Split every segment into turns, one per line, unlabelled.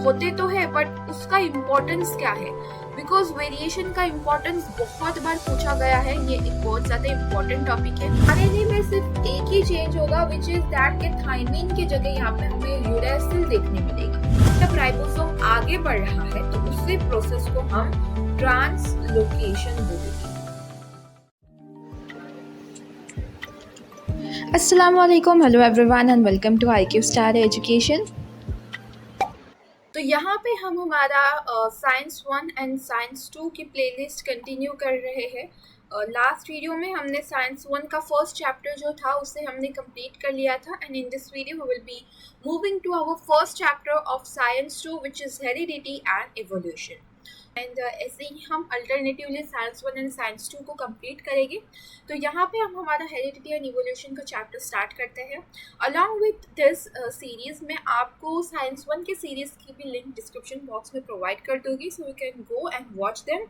होते तो है, बट उसका इम्पोर्टेंस क्या है? बिकॉज वेरिएशन का इम्पोर्टेंस बहुत बार पूछा गया है, ये एक बहुत ज्यादा इम्पोर्टेंट टॉपिक है। आरएनए में सिर्फ एक ही चेंज होगा, विच इज दैट के थाइमिन की जगह यहाँ पे हमें यूरेसिल देखने मिलेगा। जब राइबोसोम आगे बढ़ रहा है तो उसी प्रोसेस को हम ट्रांसलोकेशन बोलेंगे।
Assalamualaikum, hello everyone and welcome to IQ Star Education.
तो यहाँ पे हम हमारा साइंस 1 एंड साइंस 2 की प्लेलिस्ट कंटिन्यू कर रहे हैं। लास्ट वीडियो में हमने साइंस 1 का फर्स्ट चैप्टर जो था उसे हमने कंप्लीट कर लिया था, and in this video we will be moving to our first chapter of science 2 which is heredity and evolution. And ऐसे ही हम अल्टरनेटिवली साइंस 1 एंड साइंस 2 को कंप्लीट करेंगे। तो यहाँ पे हम हमारा हेरिडिटी एंड इवोल्यूशन का चैप्टर स्टार्ट करते हैं। अलॉन्ग विथ दिस सीरीज़ में आपको साइंस 1 के सीरीज़ की भी लिंक डिस्क्रिप्शन बॉक्स में प्रोवाइड कर दूँगी, so you can go and watch them.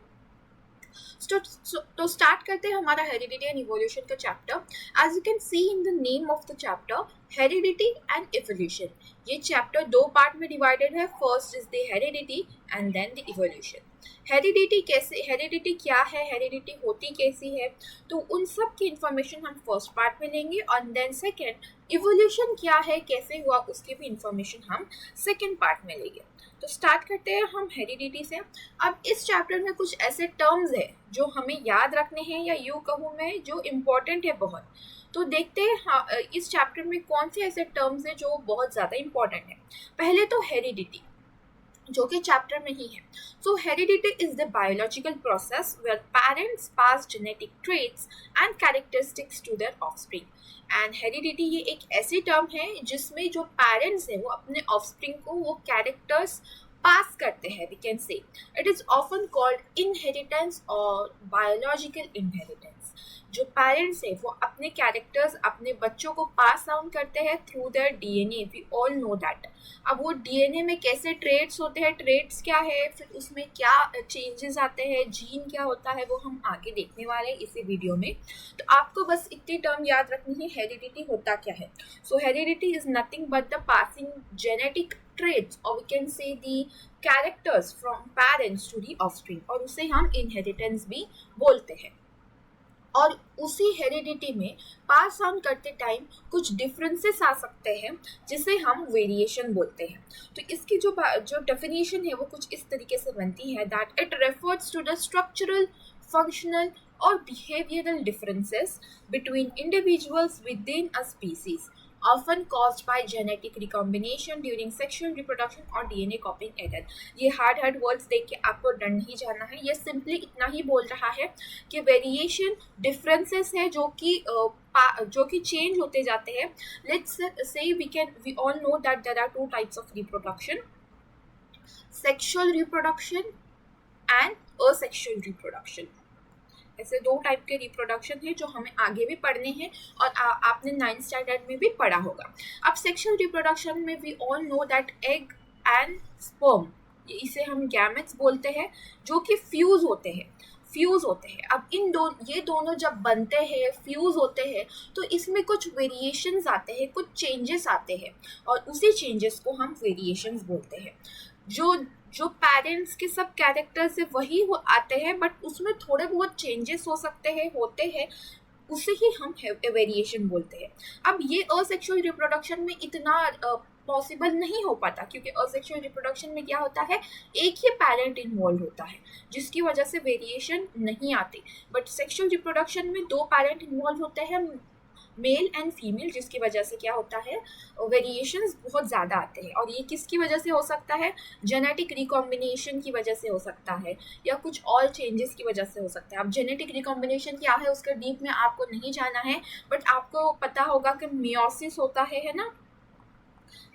तो स्टार्ट करते हैं हमारा हेरिडिटी एंड इवोल्यूशन का chapter. As you can see in the name of the chapter, heredity and evolution. ये चैप्टर दो पार्ट में डिवाइडेड है। First is the heredity and then the evolution. Heredity क्या है, हेरिडिटी होती कैसी है, तो उन सब की इंफॉर्मेशन हम फर्स्ट पार्ट में लेंगे। और देन सेकेंड, इवोल्यूशन क्या है, कैसे हुआ, उसकी भी इंफॉर्मेशन हम सेकेंड पार्ट में लेंगे। तो स्टार्ट करते हैं हम हेरिडिटी से। अब इस चैप्टर में कुछ ऐसे टर्म्स है जो हमें याद रखने हैं, या यूँ कहूँ मैं जो इम्पोर्टेंट है बहुत। तो देखते हैं इस चैप्टर में कौन से ऐसे टर्म्स हैं जो बहुत ज़्यादा इम्पोर्टेंट है। पहले तो हेरिडिटी, जो कि चैप्टर में ही है। So heredity is the biological process where parents pass genetic traits and characteristics to their offspring. And heredity ये एक ऐसी टर्म है जिसमें जो पेरेंट्स है वो अपने ऑफस्प्रिंग को वो कैरेक्टर्स पास करते हैं। We can say it is often called inheritance और बायोलॉजिकल इनहेरिटेंस। जो पेरेंट्स है वो अपने कैरेक्टर्स अपने बच्चों को पास डाउन करते हैं through their DNA. We all know that. अब वो डीएनए में कैसे ट्रेट्स होते हैं, ट्रेट्स क्या है, फिर उसमें क्या चेंजेस आते हैं, जीन क्या होता है, वो हम आगे देखने वाले हैं इसी वीडियो में। तो आपको बस इतनी टर्म याद रखनी है, हेरिडिटी होता क्या है। So heredity is nothing but the passing genetic traits, or we can say the characters from parents to the offspring, और उसे हम inheritance भी बोलते हैं। और उसी हेरिडिटी में पास ऑन करते टाइम कुछ डिफरेंसेस आ सकते हैं जिसे हम वेरिएशन बोलते हैं। तो इसकी जो डेफिनेशन है वो कुछ इस तरीके से बनती है that it refers to the structural, functional और behavioural differences between individuals within a species, often caused by genetic recombination during sexual reproduction और DNA copying error। ये हार्ड वर्ड्स देख के आपको डर नहीं जाना है, ये सिंपली इतना ही बोल रहा है कि वेरिएशन डिफरेंसेस है जो कि चेंज होते जाते हैं। Let's say we all know that there are two types of reproduction, sexual reproduction and asexual reproduction. ऐसे दो टाइप के रिप्रोडक्शन है जो हमें आगे भी पढ़ने हैं, और आपने 9th स्टैंडर्ड में भी पढ़ा होगा। अब सेक्सुअल रिप्रोडक्शन में we all know that egg and sperm, इसे हम गैमेट्स बोलते हैं, जो कि फ्यूज होते हैं। अब ये दोनों जब बनते हैं, फ्यूज होते हैं, तो इसमें कुछ वेरिएशंस आते हैं, कुछ चेंजेस आते हैं, और उसी चेंजेस को हम वेरिएशंस बोलते हैं। जो पेरेंट्स के सब कैरेक्टर्स से वही आते हैं, बट उसमें थोड़े बहुत चेंजेस होते हैं, उसे ही हम वेरिएशन बोलते हैं। अब ये असेक्सुअल रिप्रोडक्शन में इतना पॉसिबल नहीं हो पाता, क्योंकि असेक्सुअल रिप्रोडक्शन में क्या होता है, एक ही पेरेंट इन्वॉल्व होता है, जिसकी वजह से वेरिएशन नहीं आती। बट सेक्सुअल रिप्रोडक्शन में दो पेरेंट इन्वॉल्व होते हैं, मेल एंड फीमेल, जिसकी वजह से क्या होता है, वेरिएशंस बहुत ज़्यादा आते हैं। और ये किसकी वजह से हो सकता है, जेनेटिक रिकॉम्बिनेशन की वजह से हो सकता है, या कुछ और चेंजेस की वजह से हो सकता है। अब जेनेटिक रिकॉम्बिनेशन क्या है उसका डीप में आपको नहीं जाना है, बट आपको पता होगा कि मियोसिस होता है ना,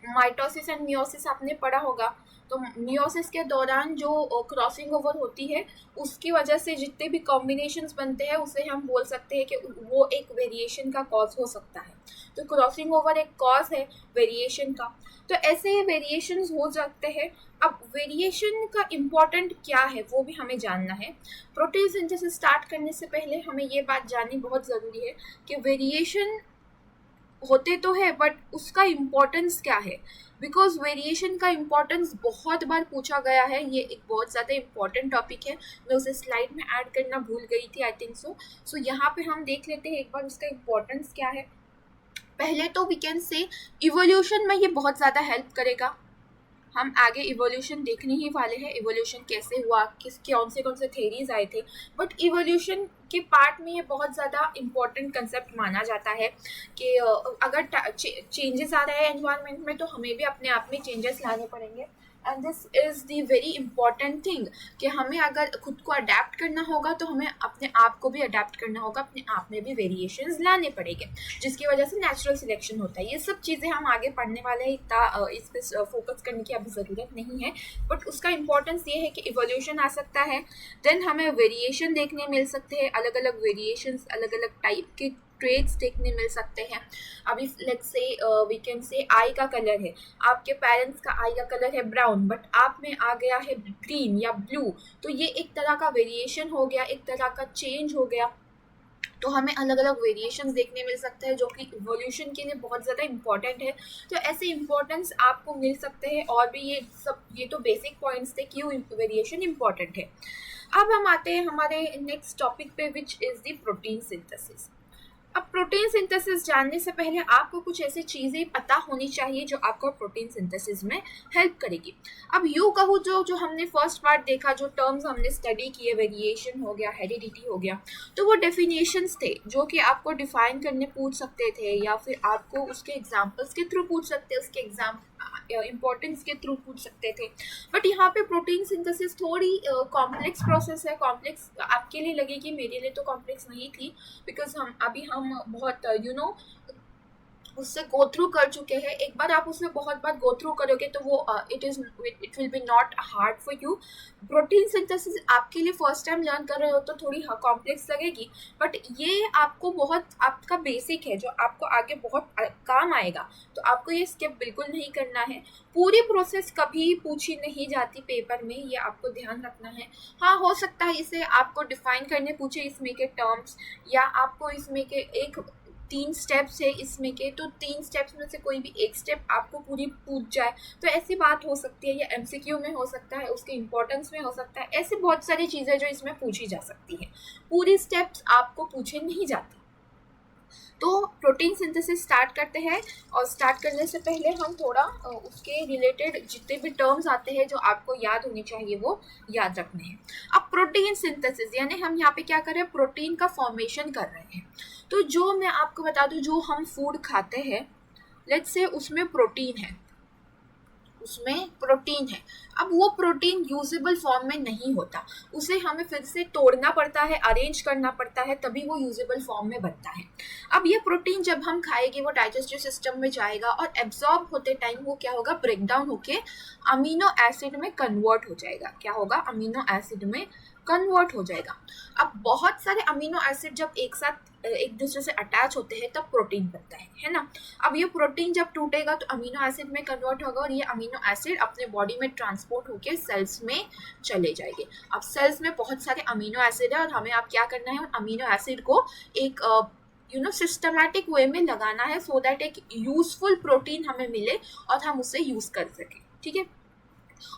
माइटोसिस एंड मियोसिस आपने पढ़ा होगा। तो मियोसिस के दौरान जो क्रॉसिंग ओवर होती है, उसकी वजह से जितने भी कॉम्बिनेशंस बनते हैं उसे हम बोल सकते हैं कि वो एक वेरिएशन का कॉज हो सकता है। तो क्रॉसिंग ओवर एक कॉज है वेरिएशन का। तो ऐसे वेरिएशंस हो सकते हैं। अब वेरिएशन का इम्पोर्टेंट क्या है वो भी हमें जानना है। प्रोटीन सिंथेसिस स्टार्ट करने से पहले हमें ये बात जाननी बहुत ज़रूरी है कि वेरिएशन होते तो है, बट उसका इम्पोर्टेंस क्या है? बिकॉज वेरिएशन का इम्पोर्टेंस बहुत बार पूछा गया है, ये एक बहुत ज़्यादा इम्पोर्टेंट टॉपिक है। मैं उसे स्लाइड में ऐड करना भूल गई थी, आई थिंक सो यहाँ पे हम देख लेते हैं एक बार उसका इम्पोर्टेंस क्या है। पहले तो वी कैन से इवोल्यूशन में ये बहुत ज़्यादा हेल्प करेगा। हम आगे इवोल्यूशन देखने ही वाले हैं, इवोल्यूशन कैसे हुआ, कौन से थेरीज आए थे। बट इवोल्यूशन के पार्ट में ये बहुत ज़्यादा इम्पोर्टेंट कंसेप्ट माना जाता है कि अगर चेंजेस आ रहे हैं एनवायरनमेंट में तो हमें भी अपने आप में चेंजेस लाने पड़ेंगे। And this is the very important thing कि हमें अगर खुद को अडेप्ट करना होगा तो हमें अपने आप को भी अडेप्ट करना होगा, अपने आप में भी वेरिएशंस लाने पड़ेंगे, जिसकी वजह से नेचुरल सिलेक्शन होता है। ये सब चीज़ें हम आगे पढ़ने वाले हैं, इतना इस पर फोकस करने की अभी ज़रूरत नहीं है। बट उसका इंपॉर्टेंस ये है कि इवोल्यूशन आ सकता है, देन हमें वेरिएशन देखने मिल सकते हैं, अलग अलग वेरिएशंस, अलग अलग टाइप के ट्रेड्स देखने मिल सकते हैं। अभी लेट्स से वी कैन से आई का कलर है, आपके पेरेंट्स का आई का कलर है ब्राउन, बट आप में आ गया है ग्रीन या ब्लू, तो ये एक तरह का वेरिएशन हो गया, एक तरह का चेंज हो गया। तो हमें अलग अलग वेरिएशंस देखने मिल सकते हैं जो कि इवोल्यूशन के लिए बहुत ज़्यादा इंपॉर्टेंट है। तो ऐसे इंपॉर्टेंस आपको मिल सकते हैं, और भी ये तो बेसिक पॉइंट्स थे क्यों वेरिएशन इंपॉर्टेंट है। अब हम आते हैं हमारे नेक्स्ट टॉपिक पे, which is the protein synthesis. अब प्रोटीन सिंथेसिस जानने से पहले आपको कुछ ऐसी चीज़ें पता होनी चाहिए जो आपको प्रोटीन सिंथेसिस में हेल्प करेगी। अब यूँ कहूँ जो हमने फर्स्ट पार्ट देखा, जो टर्म्स हमने स्टडी किए, वेरिएशन हो गया, हेरिडिटी हो गया, तो वो डेफिनेशंस थे जो कि आपको डिफाइन करने पूछ सकते थे, या फिर आपको उसके एग्जाम्पल्स के थ्रू पूछ सकते, उसके एग्जाम इम्पोर्टेंस के थ्रू पूछ सकते थे। बट यहाँ पे प्रोटीन सिंथेसिस थोड़ी कॉम्प्लेक्स प्रोसेस है। कॉम्प्लेक्स आपके लिए लगेगी, मेरे लिए तो कॉम्प्लेक्स नहीं थी, बिकॉज हम बहुत उससे गो थ्रू कर चुके हैं। एक बार आप उसमें बहुत बार गो थ्रू करोगे तो वो it will be not hard for you. Protein synthesis आपके लिए फर्स्ट टाइम लर्न कर रहे हो तो थोड़ी कॉम्प्लेक्स लगेगी, बट ये आपको बहुत आपका बेसिक है जो आपको आगे बहुत काम आएगा। तो आपको ये स्किप बिल्कुल नहीं करना है। पूरी प्रोसेस कभी पूछी नहीं जाती पेपर में, ये आपको ध्यान रखना है। हाँ, हो सकता है इसे आपको डिफाइन करने पूछे, इसमें के टर्म्स, या आपको इसमें के 3 स्टेप्स है इसमें के, तो 3 स्टेप्स में से कोई भी एक स्टेप आपको पूरी पूछ जाए, तो ऐसी बात हो सकती है। या एमसीक्यू में हो सकता है, उसके इंपॉर्टेंस में हो सकता है। ऐसी बहुत सारी चीज़ें जो इसमें पूछी जा सकती है, पूरी स्टेप्स आपको पूछे नहीं जाती। तो प्रोटीन सिंथेसिस स्टार्ट करते हैं, और स्टार्ट करने से पहले हम थोड़ा उसके रिलेटेड जितने भी टर्म्स आते हैं जो आपको याद होनी चाहिए वो याद रखने हैं। अब प्रोटीन सिंथेसिस यानी हम यहाँ पे क्या कर रहे हैं, प्रोटीन का फॉर्मेशन कर रहे हैं। तो जो मैं आपको बता दूं, जो हम फूड खाते हैं, लेट्स से उसमें प्रोटीन है, अब वो प्रोटीन यूजेबल फॉर्म में नहीं होता, उसे हमें फिर से तोड़ना पड़ता है, अरेंज करना पड़ता है, तभी वो यूजेबल फॉर्म में बनता है। अब ये प्रोटीन जब हम खाएंगे वो डाइजेस्टिव सिस्टम में जाएगा, और एब्जॉर्ब होते टाइम वो क्या होगा, ब्रेक डाउन होके अमीनो एसिड में कन्वर्ट हो जाएगा। क्या होगा, अमीनो एसिड में कन्वर्ट हो जाएगा। अब बहुत सारे अमीनो एसिड जब एक साथ एक दूसरे से अटैच होते हैं तब प्रोटीन बनता है ना। अब ये प्रोटीन जब टूटेगा तो अमीनो एसिड में कन्वर्ट होगा, और ये अमीनो एसिड अपने बॉडी में ट्रांसपोर्ट होकर सेल्स में चले जाएंगे। अब सेल्स में बहुत सारे अमीनो एसिड है, और हमें अब क्या करना है, उन अमीनो एसिड को एक सिस्टमैटिक वे में लगाना है, सो दैट एक यूजफुल प्रोटीन हमें मिले और हम उसे यूज कर सकें। ठीक है,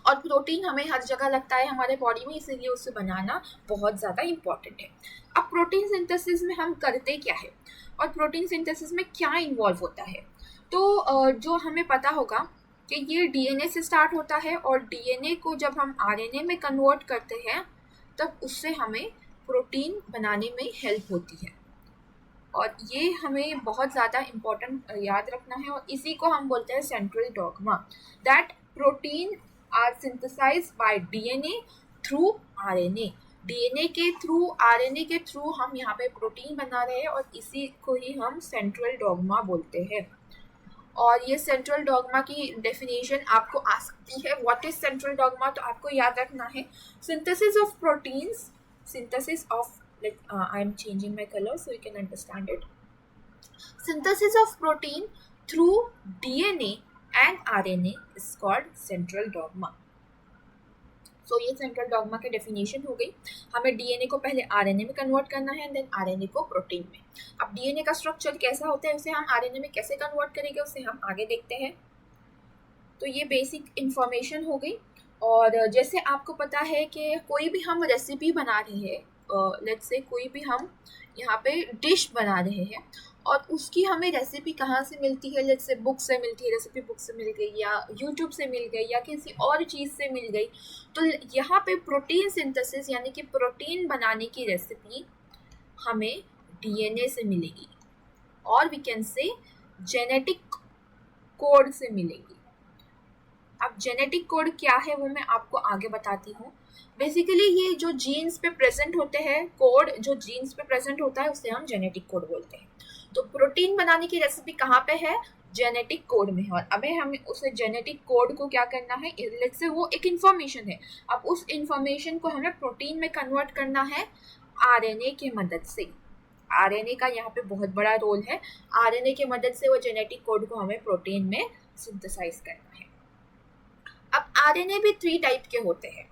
और प्रोटीन हमें हर जगह लगता है हमारे बॉडी में, इसीलिए उसे बनाना बहुत ज़्यादा इम्पॉर्टेंट है। अब प्रोटीन सिंथेसिस में हम करते क्या है, और प्रोटीन सिंथेसिस में क्या इन्वॉल्व होता है, तो जो हमें पता होगा कि ये डीएनए से स्टार्ट होता है, और डीएनए को जब हम आरएनए में कन्वर्ट करते हैं तब उससे हमें प्रोटीन बनाने में हेल्प होती है। और ये हमें बहुत ज़्यादा इम्पोर्टेंट याद रखना है, और इसी को हम बोलते हैं central dogma, that protein are synthesised by DNA through RNA. DNA के थ्रू, आरएनए के थ्रू हम यहाँ पे प्रोटीन बना रहे हैं, और इसी को ही हम सेंट्रल डॉगमा बोलते हैं। और ये सेंट्रल डॉगमा की डेफिनेशन आपको आ सकती है, व्हाट इज सेंट्रल डॉगमा, तो आपको याद रखना है, synthesis of proteins, synthesis of I'm changing my color so you can understand it. Synthesis of protein through DNA and RNA is called central dogma. सो ये सेंट्रल डॉगमा की definition हो गई। हमें डीएनए को पहले आरएनए में कन्वर्ट करना है एंड देन आरएनए को प्रोटीन में। अब डीएनए का स्ट्रक्चर कैसा होता है, उसे हम आरएनए में कैसे कन्वर्ट करेंगे, उसे हम आगे देखते हैं। तो ये बेसिक इंफॉर्मेशन हो गई। और जैसे आपको पता है कि कोई भी हम रेसिपी बना रहे हैं, लेट्स से कोई भी हम यहाँ पे डिश बना रहे हैं और उसकी हमें रेसिपी कहाँ से मिलती है, लेट्स से बुक से मिलती है, रेसिपी बुक से मिल गई या यूट्यूब से मिल गई या किसी और चीज़ से मिल गई। तो यहाँ पे प्रोटीन सिंथेसिस यानी कि प्रोटीन बनाने की रेसिपी हमें डीएनए से मिलेगी और we can say genetic code से मिलेगी। अब जेनेटिक कोड क्या है वो मैं आपको आगे बताती हूँ। बेसिकली ये जो जीन्स पे प्रेजेंट होते हैं, कोड जो जीन्स पे प्रेजेंट होता है उसे हम जेनेटिक कोड बोलते हैं। तो प्रोटीन बनाने की रेसिपी कहाँ पे है, जेनेटिक कोड में है। और अबे हमें उसे जेनेटिक कोड को क्या करना है, लेट्स से वो एक इंफॉर्मेशन है, अब उस इंफॉर्मेशन को हमें प्रोटीन में कन्वर्ट करना है आरएनए की मदद से। आरएनए का यहाँ पे बहुत बड़ा रोल है। आरएनए की मदद से वो जेनेटिक कोड को हमें प्रोटीन में सिंथेसाइज करना है। अब आरएनए भी 3 टाइप के होते हैं।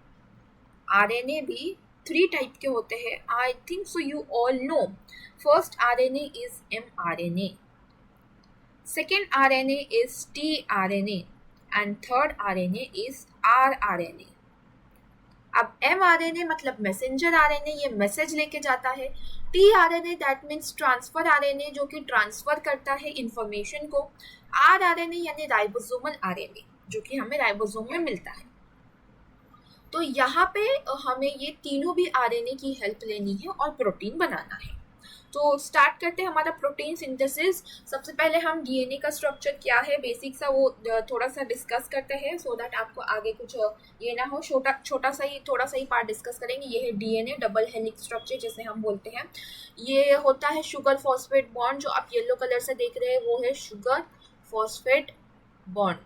आरएनए भी 3 टाइप के होते हैं। I think so you all know. First RNA is mRNA, second RNA is tRNA and third RNA is rRNA। अब mRNA मतलब मैसेंजर आरएनए, ये मैसेज लेके जाता है। tRNA that means transfer RNA, जो कि ट्रांसफर करता है इंफॉर्मेशन को। rRNA यानी राइबोसोमल आरएनए, जो कि हमें राइबोसोम में मिलता है। तो यहाँ पे हमें ये तीनों भी आरएनए की हेल्प लेनी है और प्रोटीन बनाना है। तो स्टार्ट करते हैं हमारा प्रोटीन सिंथेसिस। सबसे पहले हम डीएनए का स्ट्रक्चर क्या है बेसिक सा वो थोड़ा सा डिस्कस करते हैं, सो दैट आपको आगे कुछ ये ना हो, थोड़ा सा ही पार्ट डिस्कस करेंगे। ये है डीएनए, डबल हेलिक्स स्ट्रक्चर जिसे हम बोलते हैं। ये होता है शुगर फॉस्फेट बॉन्ड, जो आप येलो कलर से देख रहे हैं वो है शुगर फॉस्फेट बॉन्ड।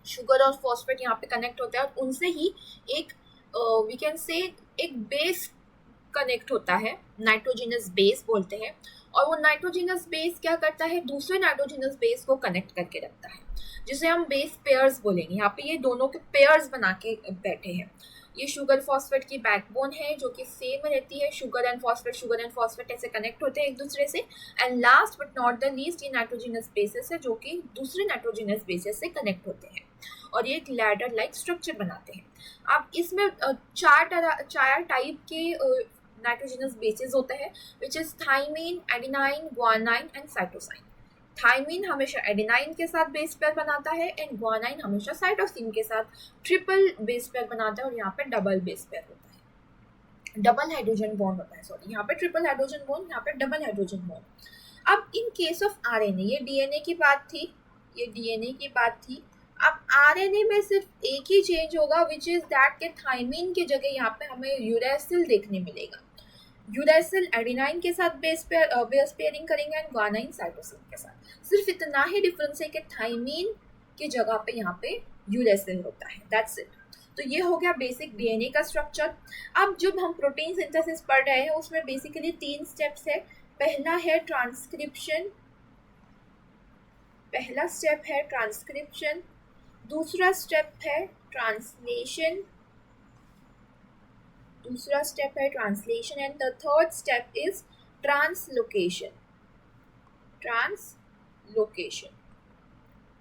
शुगर और फॉस्फेट यहाँ पे कनेक्ट होता है और उनसे ही एक वी कैन से एक बेस कनेक्ट होता है, नाइट्रोजिनस बेस बोलते हैं। और वो नाइट्रोजिनस बेस क्या करता है, दूसरे नाइट्रोजिनस बेस को कनेक्ट करके रखता है, जिसे हम बेस पेयर्स बोलेंगे। यहाँ पे ये दोनों के पेयर्स बना के बैठे हैं। ये शुगर फॉस्फेट की बैकबोन है जो कि सेम रहती है। शुगर एंड फॉस्फेट ऐसे कनेक्ट होते हैं एक दूसरे से। And last but not the least ये नाइट्रोजिनस बेसेस है जो कि दूसरे नाइट्रोजिनस बेसेस से कनेक्ट होते हैं और ये एक लैडर लाइक स्ट्रक्चर बनाते हैं। अब इसमें चार टाइप के नाइट्रोजिनस बेसेस होते हैं, which is thymine, adenine, guanine and cytosine. Thymine हमेशा एडेनाइन के साथ बेस पेयर बनाता है एंड ग्वानाइन हमेशा साइटोसिन के साथ ट्रिपल बेस पेयर बनाता है। और यहाँ पे डबल बेस पेयर होता है, डबल हाइड्रोजन बॉन्ड होता है, सॉरी यहाँ पे ट्रिपल हाइड्रोजन बॉन्ड, यहाँ पे डबल हाइड्रोजन बॉन्ड। अब इन केस ऑफ आरएनए, ये डीएनए की बात थी, अब आरएनए में सिर्फ एक ही चेंज होगा, विच इज दैट के थाइमीन की जगह यहाँ पे हमें यूरेसिल देखने मिलेगा। यूरेसिल एडेनाइन के साथ बेस पेयरिंग करेंगे एंड ग्वानाइन साइटोसिन के साथ। सिर्फ इतना ही डिफरेंस है कि थाइमीन की जगह पे यहाँ पे यूरेसिल होता है, दैट्स इट। तो ये हो गया बेसिक डीएनए का स्ट्रक्चर। अब जब हम प्रोटीन सिंथेसिस पढ़ रहे हैं उसमें बेसिकली 3 स्टेप्स है। पहला स्टेप है ट्रांसक्रिप्शन, दूसरा स्टेप है translation and the third step is translocation.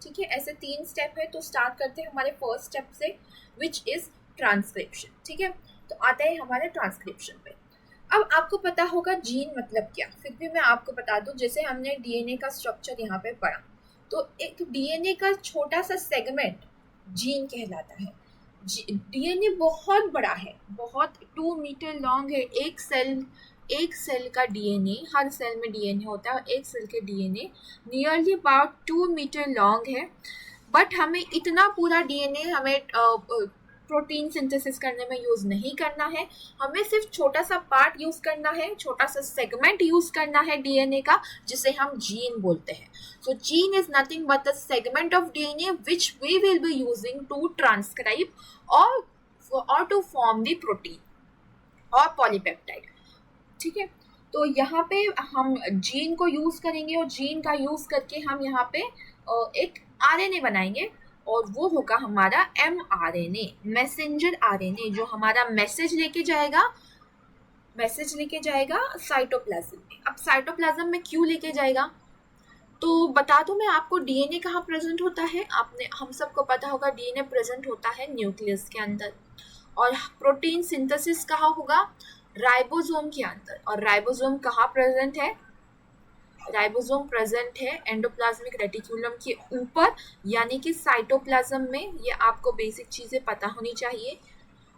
ठीक है, ऐसे 3 स्टेप है। तो स्टार्ट करते हैं हमारे फर्स्ट स्टेप से, विच इज ट्रांसक्रिप्शन। ठीक है, तो आते हैं हमारे ट्रांसक्रिप्शन पे। अब आपको पता होगा जीन मतलब क्या, फिर भी मैं आपको बता दूं। जैसे हमने डीएनए का स्ट्रक्चर यहाँ पे पढ़ा, तो एक डीएनए का छोटा सा सेगमेंट जीन कहलाता है। डीएनए बहुत बड़ा है, बहुत 2 मीटर लॉन्ग है। एक सेल का डीएनए, हर सेल में डीएनए होता है, एक सेल के DNA nearly about 2 metre long है। बट हमें इतना पूरा डीएनए हमें प्रोटीन सिंथेसिस करने में यूज़ नहीं करना है। हमें सिर्फ छोटा सा पार्ट यूज़ करना है, छोटा सा सेगमेंट यूज़ करना है डीएनए का, जिसे हम जीन बोलते हैं। So gene is nothing but the segment of DNA which we will be using to transcribe और टू फॉर्म द प्रोटीन और पॉलीपेप्टाइड। ठीक है, तो यहाँ पे हम जीन को यूज़ करेंगे और जीन का यूज़ करके हम यहाँ पे एक आरएनए बनाएंगे। और वो होगा हमारा mRNA, मैसेंजर आरएनए, जो हमारा मैसेज लेके जाएगा साइटोप्लाज्म में। अब साइटोप्लाज्म में क्यों लेके जाएगा, तो बता दूं मैं आपको, डीएनए कहाँ प्रेजेंट होता है। हम सबको पता होगा डीएनए प्रेजेंट होता है न्यूक्लियस के अंदर, और प्रोटीन सिंथेसिस कहाँ होगा, राइबोसोम के अंदर। और राइबोसोम कहाँ प्रेजेंट है, राइबोसोम प्रेजेंट है एंडोप्लाज्मिक रेटिकुलम के ऊपर, यानी कि साइटोप्लाज्म में। ये आपको बेसिक चीजें पता होनी चाहिए।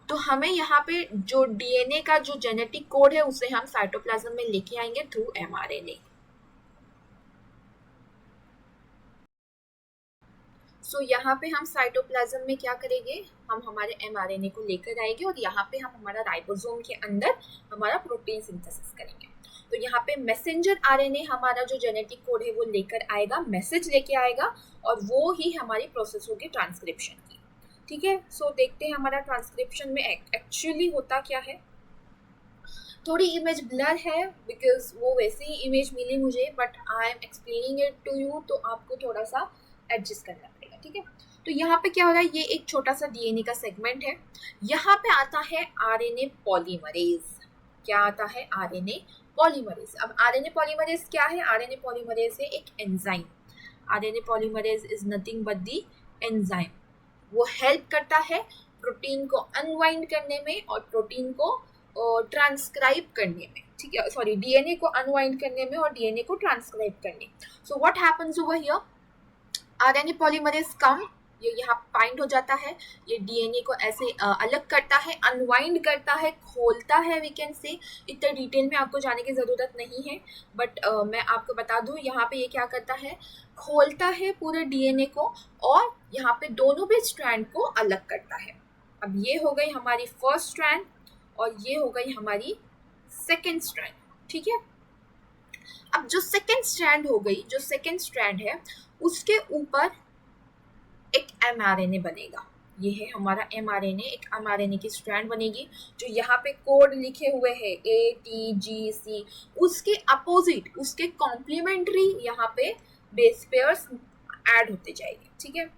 तो हमें यहाँ पे जो डीएनए का जो जेनेटिक कोड है उसे हम साइटोप्लाज्म में लेके आएंगे थ्रू एमआरएनए। सो यहाँ पे हम साइटोप्लाज्म में क्या करेंगे, हम हमारे एमआरएनए को लेकर आएंगे और यहाँ पे हम हमारा राइबोसोम के अंदर हमारा प्रोटीन सिंथेसिस करेंगे। तो यहाँ पे मैसेंजर आरएनए हमारा जो जेनेटिक कोड है वो लेकर आएगा, मैसेज लेके आएगा, और वो ही हमारी प्रोसेस होगी ट्रांसक्रिप्शन की। ठीक है, सो देखते हैं हमारा ट्रांसक्रिप्शन में एक्चुअली होता क्या है। थोड़ी इमेज ब्लर है बिकॉज वो वैसे ही इमेज मिली मुझे, but I am explaining it to you, तो आपको थोड़ा सा एडजस्ट करना पड़ेगा। ठीक है, तो यहाँ पे क्या हो रहा है, ये एक छोटा सा डीएनए का सेगमेंट है। यहाँ पे आता है आरएनए पॉलीमरेज। क्या आता है, आरएनए पॉलीमरेज। अब आरएनए पॉलीमरेज क्या है, आरएनए पॉलीमरेज है एक enzyme. RNA polymerase is nothing but the enzyme. वो हेल्प करता है प्रोटीन को अनवाइंड करने में और प्रोटीन को ट्रांसक्राइब करने में। ठीक है, सॉरी, डीएनए को अनवाइंड करने में और डीएनए को ट्रांसक्राइब करने। So what happens over here, RNA polymerase come, ये यहाँ बाइंड हो जाता है, ये डीएनए को ऐसे अलग करता है, अनवाइंड करता है, खोलता है। वी कैन से, इतना डिटेल में आपको जाने की ज़रूरत नहीं है, बट मैं आपको बता दूँ यहाँ पे ये क्या करता है, खोलता है पूरे डीएनए को और यहाँ पे दोनों भी स्ट्रैंड को अलग करता है। अब ये हो गई हमारी फर्स्ट स्ट्रैंड और ये हो गई हमारी सेकेंड स्ट्रैंड। ठीक है, अब जो सेकेंड स्ट्रैंड हो गई, जो सेकेंड स्ट्रैंड है उसके ऊपर एक एमआरएनए बनेगा। ये है हमारा एमआरएनए, एक एमआरएनए की स्ट्रैंड बनेगी जो यहाँ पे कोड लिखे हुए हैं ATGC, उसके अपोजिट, उसके कॉम्प्लीमेंट्री यहाँ पे बेस पेयर्स ऐड होते जाएंगे। ठीक है,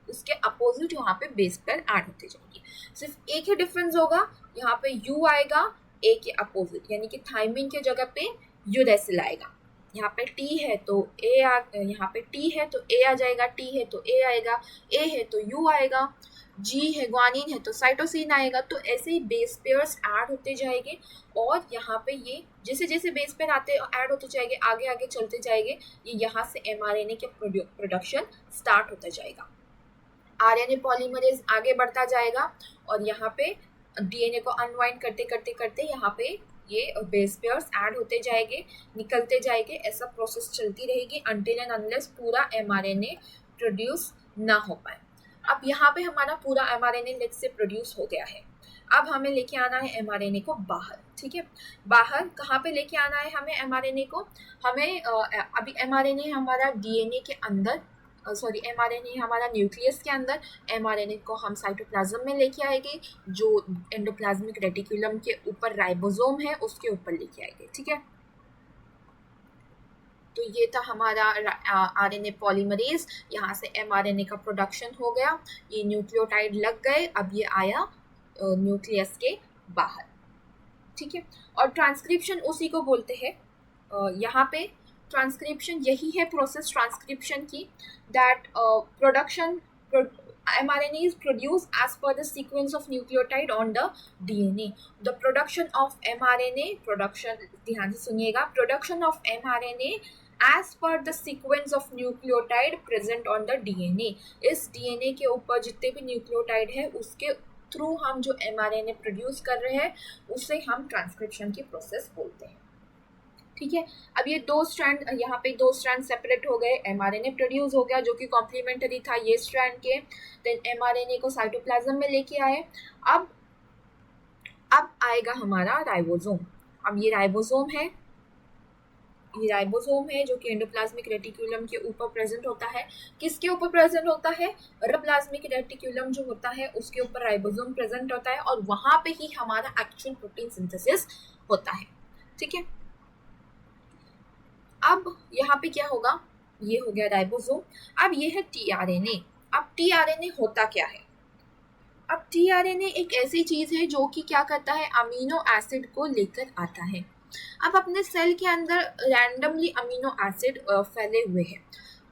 उसके अपोजिट यहाँ पे बेस पेयर ऐड होते जाएंगे। सिर्फ एक ही डिफरेंस होगा, यहाँ पे U आएगा A के अपोजिट, यानी कि थाइमिन के जगह पे यूरेसिल आएगा। यहाँ पे T है तो यहाँ पे T है तो A आ जाएगा, T है तो A आएगा, A है तो U आएगा, G है ग्वानिन है तो साइटोसिन आएगा। तो ऐसे ही बेस पेयर्स ऐड होते जाएंगे और यहाँ पे ये जैसे जैसे बेस पेयर आते ऐड होते जाएंगे, आगे आगे चलते जाएंगे, ये यहाँ से एमआरएनए के प्रोडक्शन स्टार्ट होता जाएगा। आरएनए पॉलीमरेज आगे बढ़ता जाएगा और यहाँ पे डीएनए को अनवाइंड करते करते करते यहाँ पे ये बेस पेयर्स ऐड होते जाएंगे, निकलते जाएंगे। ऐसा प्रोसेस चलती रहेगी अनटिल एंड अनलेस पूरा एमआरएनए प्रोड्यूस ना हो पाए। अब यहाँ पे हमारा पूरा एमआरएनए लेट से प्रोड्यूस हो गया है। अब हमें लेके आना है एमआरएनए को बाहर। ठीक है, बाहर कहाँ पे लेके आना है हमें एमआरएनए को, हमें अभी एमआरएनए हमारा डीएनए के अंदर, सॉरी एमआरएनए हमारा न्यूक्लियस के अंदर, एमआरएनए को हम साइटोप्लाज्म में लेके आएंगे, जो एंडोप्लाज्मिक रेटिकुलम के ऊपर राइबोसोम है उसके ऊपर लेके आएंगे। ठीक है, तो ये था हमारा आरएनए पॉलीमरेज। यहाँ से एमआरएनए का प्रोडक्शन हो गया, ये न्यूक्लियोटाइड लग गए, अब ये आया न्यूक्लियस के बाहर। ठीक है, और ट्रांसक्रिप्शन उसी को बोलते हैं। यहाँ पे ट्रांसक्रिप्शन यही है प्रोसेस ट्रांसक्रिप्शन की, that production mRNA is produced as per the sequence of nucleotide on the DNA. The production of mRNA, production ध्यान से सुनिएगा, production of mRNA as per the sequence of nucleotide present on the DNA. इस DNA के ऊपर जितने भी nucleotide है उसके थ्रू हम जो mRNA प्रोड्यूस कर रहे हैं उसे हम ट्रांसक्रिप्शन की प्रोसेस बोलते हैं। ठीक है, अब ये दो स्ट्रैंड, यहाँ पे दो स्ट्रैंड सेपरेट हो गए, एमआरएनए प्रोड्यूस हो गया जो कि कॉम्प्लीमेंटरी था ये स्ट्रैंड के, देन एमआरएनए को साइटोप्लाज्म में लेके आए। अब आएगा हमारा राइबोसोम। अब ये राइबोसोम है, ये राइबोसोम है जो कि एंडोप्लाज्मिक रेटिकुलम के ऊपर प्रेजेंट होता है। किसके ऊपर प्रेजेंट होता है, एंडोप्लाज्मिक रेटिकुलम जो होता है उसके ऊपर राइबोसोम प्रेजेंट होता है और वहां पे ही हमारा एक्चुअल प्रोटीन सिंथेसिस होता है। ठीक है, अब यहाँ पे क्या होगा, ये हो गया राइबोसोम। अब ये है टीआरएनए। अब टीआरएनए होता क्या है? अब टीआरएनए एक ऐसी चीज है जो कि क्या करता है, अमीनो एसिड को लेकर आता है। अब अपने सेल के अंदर रैंडमली अमीनो एसिड फैले हुए हैं।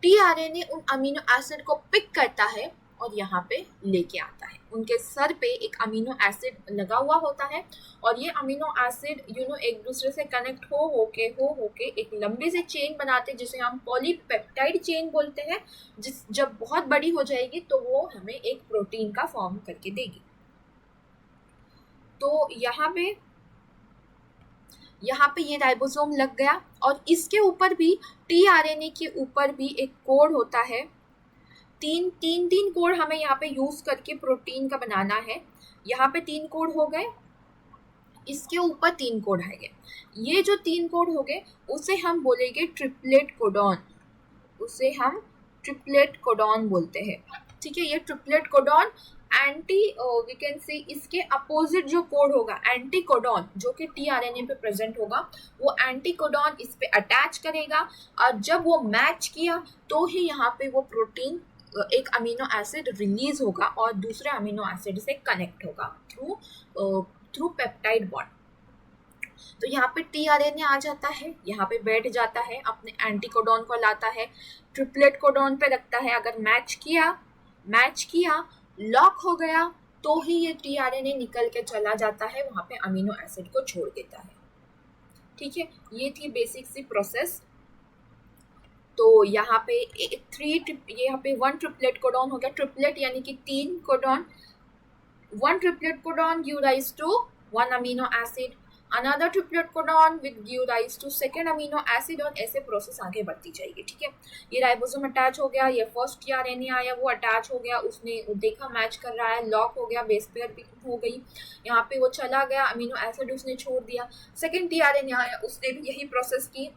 टीआरएनए उन अमीनो एसिड को पिक करता है और यहाँ पे लेके आता है। उनके सर पे एक अमीनो एसिड लगा हुआ होता है और ये अमीनो एसिड एक दूसरे से कनेक्ट हो के एक लंबे से चेन बनाते हैं जिसे हम पॉलीपेप्टाइड चेन बोलते हैं। जब बहुत बड़ी हो जाएगी तो वो हमें एक प्रोटीन का फॉर्म करके देगी। तो यहाँ पे ये राइबोसोम लग गया और इसके ऊपर भी टीआरएनए के ऊपर भी एक कोड होता है। तीन कोड हमें यहाँ पे यूज करके प्रोटीन का बनाना है। यहाँ पे 3 कोड हो गए, इसके ऊपर 3 कोड आएंगे। ये जो 3 कोड हो गए उसे हम बोलेंगे ट्रिपलेट कोडॉन, उसे हम ट्रिपलेट कोडॉन बोलते हैं। ठीक है, ये triplet codon we can see इसके अपोजिट जो कोड होगा एंटी कोडॉन जो कि टीआरएनए पे प्रेजेंट होगा, वो एंटी कोडॉन इस पे अटैच करेगा और जब वो मैच किया तो ही यहाँ पे वो प्रोटीन एक अमीनो एसिड रिलीज होगा और दूसरे अमीनो एसिड से कनेक्ट होगा थ्रू पेप्टाइड बॉन्ड। तो यहाँ पे टीआरएनए आ जाता है, यहाँ पे बैठ जाता है, अपने एंटी कोडॉन को लाता है, ट्रिपलेट कोडॉन पे रखता है। अगर मैच किया लॉक हो गया तो ही ये टीआरएनए निकल के चला जाता है, वहां पे अमीनो एसिड को छोड़ देता है। ठीक है, ये थी बेसिक सी प्रोसेस। तो यहाँ पे 1 ट्रिपलेट कोडॉन हो गया। ट्रिपलेट यानी कि 3 codon. 1 triplet codon give rise to 1 amino acid, another triplet codon with give rise to 2nd amino acid और ऐसे प्रोसेस आगे बढ़ती जाएगी। ठीक है, ये राइबोसोम अटैच हो गया, ये फर्स्ट टीआरएनए आया वो अटैच हो गया, उसने देखा मैच कर रहा है, लॉक हो गया, बेस पेयर पिक हो गई, यहाँ पे वो चला गया, अमीनो एसिड उसने छोड़ दिया। 2nd टीआरएनए आया, उसने भी यही प्रोसेस की,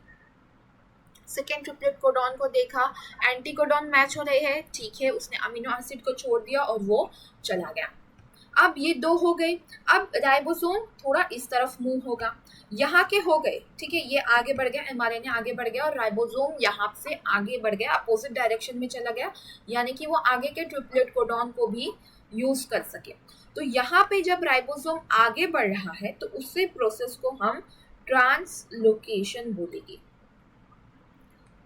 2nd ट्रिपलेट कोडॉन को देखा, एंटी कोडॉन मैच हो रहे हैं, ठीक है, उसने अमीनो एसिड को छोड़ दिया और वो चला गया। अब ये 2 हो गए। अब राइबोसोम थोड़ा इस तरफ मूव होगा, यहाँ के हो गए। ठीक है, ये आगे बढ़ गया, एमआरएनए आगे बढ़ गया और राइबोसोम यहाँ से आगे बढ़ गया, अपोजिट डायरेक्शन में चला गया, यानी कि वो आगे के ट्रिपलेट कोडॉन को भी यूज कर सके। तो यहाँ पे जब राइबोसोम आगे बढ़ रहा है तो उससे प्रोसेस को हम ट्रांसलोकेशन बोलेंगे।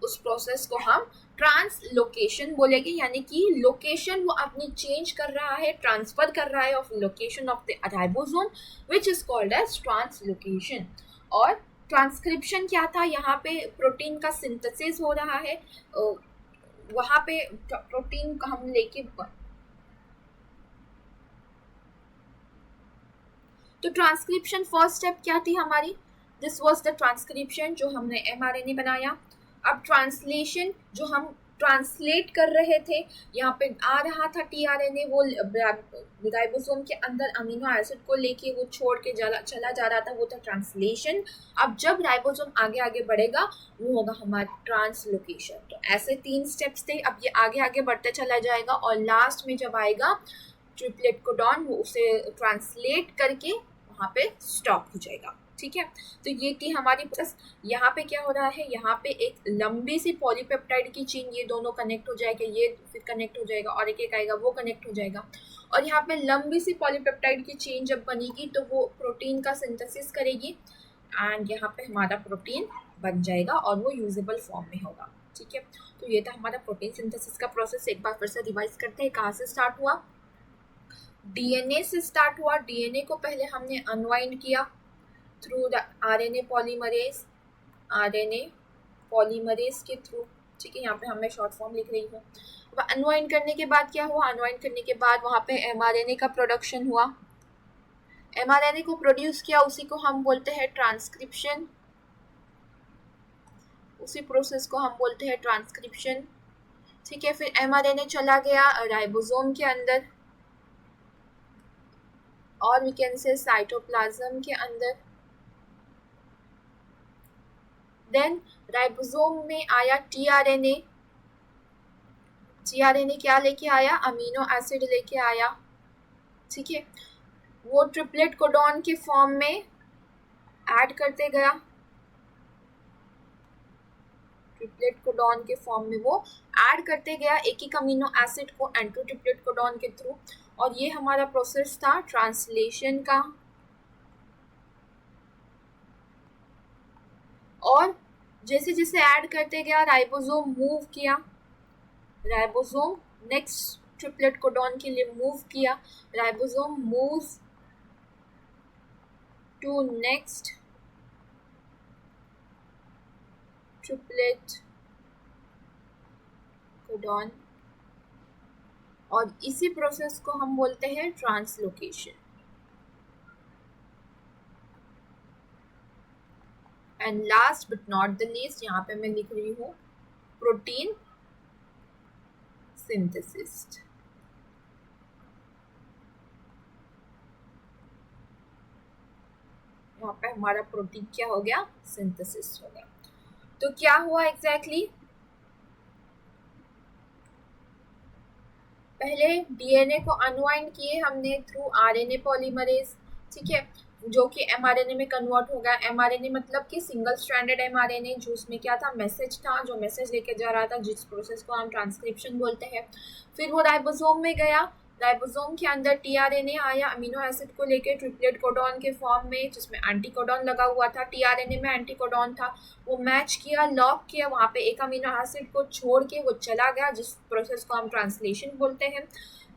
उस प्रोसेस को हम ट्रांसलोकेशन बोलेंगे, यानी कि लोकेशन वो अपनी चेंज कर रहा है, ट्रांसफर कर रहा है of location of the ribosome which is called as translocation. और ट्रांसक्रिप्शन क्या था, यहाँ पे प्रोटीन का सिंथेसिस हो रहा है, वहाँ पे प्रोटीन का हम लेके, तो ट्रांसक्रिप्शन फर्स्ट स्टेप क्या थी हमारी, दिस वाज द ट्रांसक्रिप्शन जो हमने एमआरएनए बनाया। अब ट्रांसलेशन जो हम ट्रांसलेट कर रहे थे, यहाँ पे आ रहा था टीआरएनए, वो राइबोसोम के अंदर अमीनो एसिड को लेके वो छोड़ के चला जा रहा था, वो था ट्रांसलेशन। अब जब राइबोसोम आगे आगे बढ़ेगा वो होगा हमारा ट्रांसलोकेशन। तो ऐसे 3 स्टेप्स थे। अब ये आगे आगे बढ़ते चला जाएगा और लास्ट में जब आएगा ट्रिपलेट कोडॉन वो उसे ट्रांसलेट करके वहाँ पे स्टॉप हो जाएगा। ठीक है, तो ये थी हमारी प्रोसेस। यहाँ पे क्या हो रहा है, यहाँ पे एक लंबी सी पॉलीपेप्टाइड की चेन, ये दोनों कनेक्ट हो जाएगा, ये फिर कनेक्ट हो जाएगा और एक आएगा वो कनेक्ट हो जाएगा। और यहाँ पे लंबी सी पॉलीपेप्टाइड की चेन जब बनेगी तो वो प्रोटीन का सिंथेसिस करेगी एंड यहाँ पे हमारा प्रोटीन बन जाएगा और वो यूजेबल फॉर्म में होगा। ठीक है, तो ये था हमारा प्रोटीन सिंथेसिस का प्रोसेस। एक बार फिर से रिवाइज करते हैं, कहाँ से स्टार्ट हुआ, डीएनए से स्टार्ट हुआ। डीएनए को पहले हमने अनवाइंड किया थ्रू द आरएनए पॉलीमरेज के थ्रू। ठीक है, यहाँ पे मैं शॉर्ट फॉर्म लिख रही हूँ। अब अनवाइंड करने के बाद क्या हुआ, अनवाइंड करने के बाद वहाँ पे एमआरएनए का प्रोडक्शन हुआ। एमआरएनए को प्रोड्यूस किया, उसी को हम बोलते हैं ट्रांसक्रिप्शन, उसी प्रोसेस को हम बोलते हैं ट्रांसक्रिप्शन। ठीक है, फिर एमआरएनए चला गया राइबोसोम के अंदर और वी कैन से साइटोप्लाज्म के अंदर। देन राइबोसोम में आया टीआरएनए। टीआरएनए क्या लेके आया, अमीनो एसिड लेके आया। ठीक है, वो ट्रिपलेट कोडॉन के फॉर्म में ऐड करते गया, ट्रिपलेट कोडॉन के फॉर्म में वो ऐड करते गया एक एक अमीनो एसिड को एंटी ट्रिपलेट कोडॉन के थ्रू, और ये हमारा प्रोसेस था ट्रांसलेशन का। और जैसे जैसे ऐड करते गया राइबोसोम मूव किया, राइबोसोम नेक्स्ट ट्रिपलेट कोडॉन के लिए मूव किया, ribosome moves to next triplet codon, और इसी प्रोसेस को हम बोलते हैं translocation. And last but not the least, यहाँ पे मैं लिख रही हूँ प्रोटीन सिंथेसिस। यहाँ पे हमारा प्रोटीन क्या हो गया, सिंथेसिस हो गया। तो क्या हुआ एग्जैक्टली पहले डीएनए को अनवाइंड किए हमने थ्रू आरएनए पॉलीमरेज, ठीक है, जो कि एमआरएनए में कन्वर्ट हो गया। एमआरएनए मतलब कि सिंगल स्ट्रैंडेड एमआरएनए, जो उसमें क्या था, मैसेज था, जो मैसेज लेके जा रहा था, जिस प्रोसेस को हम ट्रांसक्रिप्शन बोलते हैं। फिर वो राइबोसोम में गया, राइबोसोम के अंदर टीआरएनए आया अमीनो एसिड को लेके ट्रिपलेट कोडॉन के फॉर्म में, जिसमें एंटीकोडॉन लगा हुआ था, टीआरएनए में एंटीकोडॉन था, वो मैच किया, लॉक किया, वहाँ पे एक अमीनो एसिड को छोड़ के वो चला गया, जिस प्रोसेस को हम ट्रांसलेशन बोलते हैं।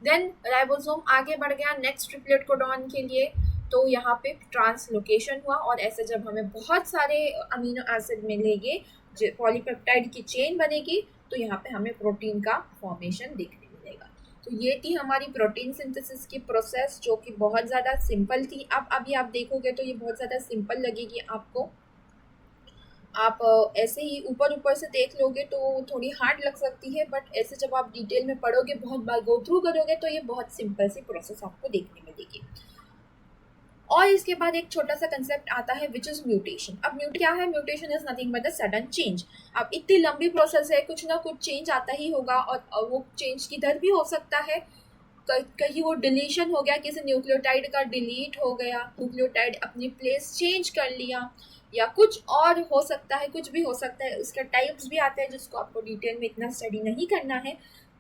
देन राइबोसोम आगे बढ़ गया नेक्स्ट ट्रिपलेट कोडॉन के लिए, तो यहाँ पे ट्रांसलोकेशन हुआ, और ऐसे जब हमें बहुत सारे अमीनो एसिड मिलेंगे, पॉलीपेप्टाइड की चेन बनेगी, तो यहाँ पे हमें प्रोटीन का फॉर्मेशन देखने मिलेगा। तो ये थी हमारी प्रोटीन सिंथेसिस की प्रोसेस, जो कि बहुत ज़्यादा सिंपल थी। अब अभी आप देखोगे तो ये बहुत ज़्यादा सिंपल लगेगी आपको, आप ऐसे ही ऊपर ऊपर से देख लोगे तो थोड़ी हार्ड लग सकती है, बट ऐसे जब आप डिटेल में पढ़ोगे, बहुत बार गो थ्रू करोगे, तो ये बहुत सिंपल सी प्रोसेस आपको देखने मिलेगी। और इसके बाद एक छोटा सा कंसेप्ट आता है विच इज म्यूटेशन। अब क्या है, mutation is nothing but the sudden change. अब इतनी लंबी प्रोसेस है, कुछ ना कुछ चेंज आता ही होगा, और वो चेंज किधर भी हो सकता है। कहीं वो डिलीशन हो गया, किसी न्यूक्लियोटाइड का डिलीट हो गया, न्यूक्लियोटाइड अपनी प्लेस चेंज कर लिया, या कुछ और हो सकता है, कुछ भी हो सकता है। उसके टाइप्स भी आते हैं जिसको आपको डिटेल में इतना स्टडी नहीं करना है,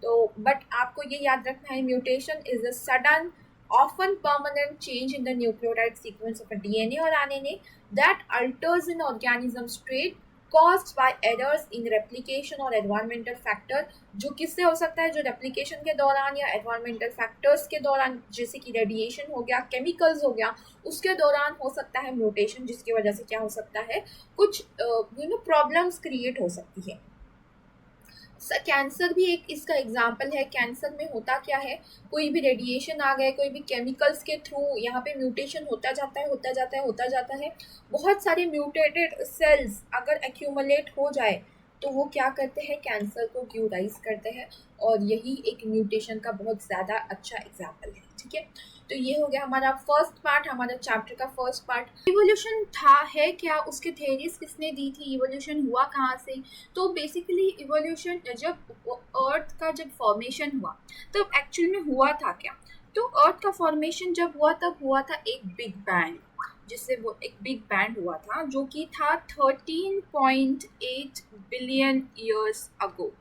तो बट आपको ये याद रखना है, mutation is a sudden often permanent change in the nucleotide sequence of a DNA or RNA that alters an organism's trait caused by errors in replication or environmental factor। जो किससे हो सकता है, जो रेप्लिकेशन के दौरान या एनवायरमेंटल फैक्टर्स के दौरान, जैसे कि रेडिएशन हो गया, केमिकल्स हो गया, उसके दौरान हो सकता है म्यूटेशन, जिसकी वजह से क्या हो सकता है, कुछ प्रॉब्लम्स क्रिएट हो सकती है। कैंसर भी एक इसका एग्जाम्पल है। कैंसर में होता क्या है, कोई भी रेडिएशन आ गए, कोई भी केमिकल्स के थ्रू यहाँ पे म्यूटेशन होता जाता है, होता जाता है, होता जाता है। बहुत सारे म्यूटेटेड सेल्स अगर एक्यूमुलेट हो जाए तो वो क्या करते हैं, कैंसर को क्यूराइज करते हैं, और यही एक म्यूटेशन का बहुत ज़्यादा अच्छा एग्जाम्पल है। ठीक है, तो ये हो गया हमारा फर्स्ट पार्ट, हमारा चैप्टर का फर्स्ट पार्ट। इवोल्यूशन था है क्या, उसके थेरीज किसने दी थी, इवोल्यूशन हुआ कहाँ से। तो बेसिकली इवोल्यूशन जब अर्थ का जब फॉर्मेशन हुआ, तब एक्चुअल में हुआ था क्या, तो अर्थ का फॉर्मेशन जब हुआ, तब हुआ था एक बिग बैंग, जिससे वो एक बिग बैंग हुआ था, जो कि था 13.8 बिलियन ईयर्स अगो।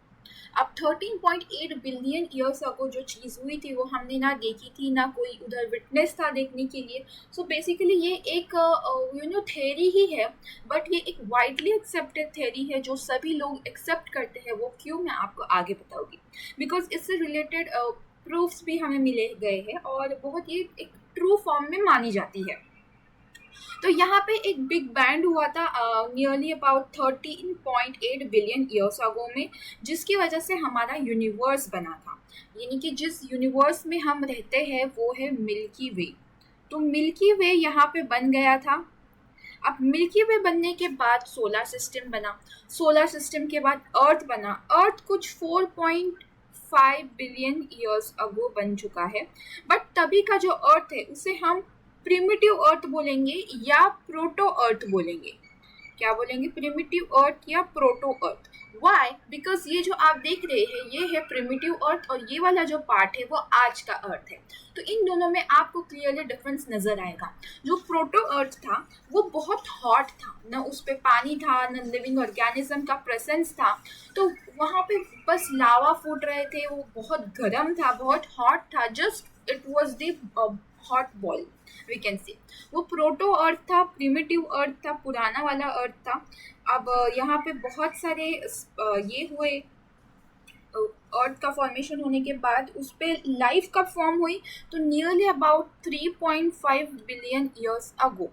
अब 13.8 बिलियन ईयर्स अगो जो चीज़ हुई थी, वो हमने ना देखी थी, ना कोई उधर विटनेस था देखने के लिए। सो बेसिकली ये एक थेरी ही है, बट ये एक वाइडली एक्सेप्टेड थेरी है, जो सभी लोग एक्सेप्ट करते हैं। वो क्यों, मैं आपको आगे बताऊंगी, बिकॉज इससे रिलेटेड प्रूफ्स भी हमें मिले गए हैं, और बहुत ये एक ट्रू फॉर्म में मानी जाती है। तो यहाँ पे एक बिग बैंग हुआ था nearly about 13.8 billion years ago में, जिसकी वजह से हमारा यूनिवर्स बना था। यानी कि जिस यूनिवर्स में हम रहते हैं वो है मिल्की वे। तो मिल्की वे यहाँ पे बन गया था। अब मिल्की वे बनने के बाद सोलर सिस्टम बना, सोलर सिस्टम के बाद अर्थ बना। अर्थ कुछ 4.5 बिलियन ईयर्स अगो बन चुका है, बट तभी का जो अर्थ है उसे हम प्रिमिटिव अर्थ बोलेंगे या प्रोटो अर्थ बोलेंगे। क्या बोलेंगे, प्रिमिटिव अर्थ या प्रोटो अर्थ। वाई? बिकॉज ये जो आप देख रहे हैं ये है प्रिमिटिव अर्थ और ये वाला जो पार्ट है वो आज का अर्थ है। तो इन दोनों में आपको क्लियरली डिफरेंस नजर आएगा। जो प्रोटो अर्थ था वो बहुत हॉट था, न उस पर पानी था न लिविंग ऑर्गेनिज्म का प्रेजेंस था, तो वहाँ पे बस लावा फूट रहे थे, वो बहुत गर्म था, बहुत हॉट था, just it was the hot ball we can see. वो प्रोटो अर्थ था, प्रिमिटिव अर्थ था, पुराना वाला अर्थ था। अब यहाँ पे बहुत सारे ये हुए, अर्थ का फॉर्मेशन होने के बाद उस पर लाइफ कब फॉर्म हुई, तो nearly about 3.5 billion years ago.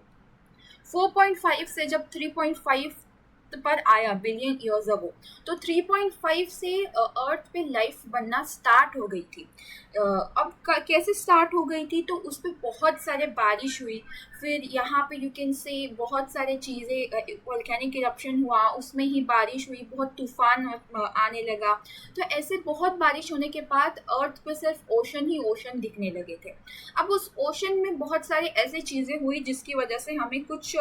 4.5 से जब 3.5 पर आया बिलियन ईयर्स अगो, तो 3.5 से अर्थ पे लाइफ बनना स्टार्ट हो गई थी। अब कैसे स्टार्ट हो गई थी, तो उस पर बहुत सारे बारिश हुई, फिर यहाँ पे यू कैन से बहुत सारे चीज़ें, वोल्केनिक इरप्शन हुआ, उसमें ही बारिश हुई, बहुत तूफान आने लगा। तो ऐसे बहुत बारिश होने के बाद अर्थ पे सिर्फ ओशन ही ओशन दिखने लगे थे। अब उस ओशन में बहुत सारी ऐसी चीज़ें हुई जिसकी वजह से हमें कुछ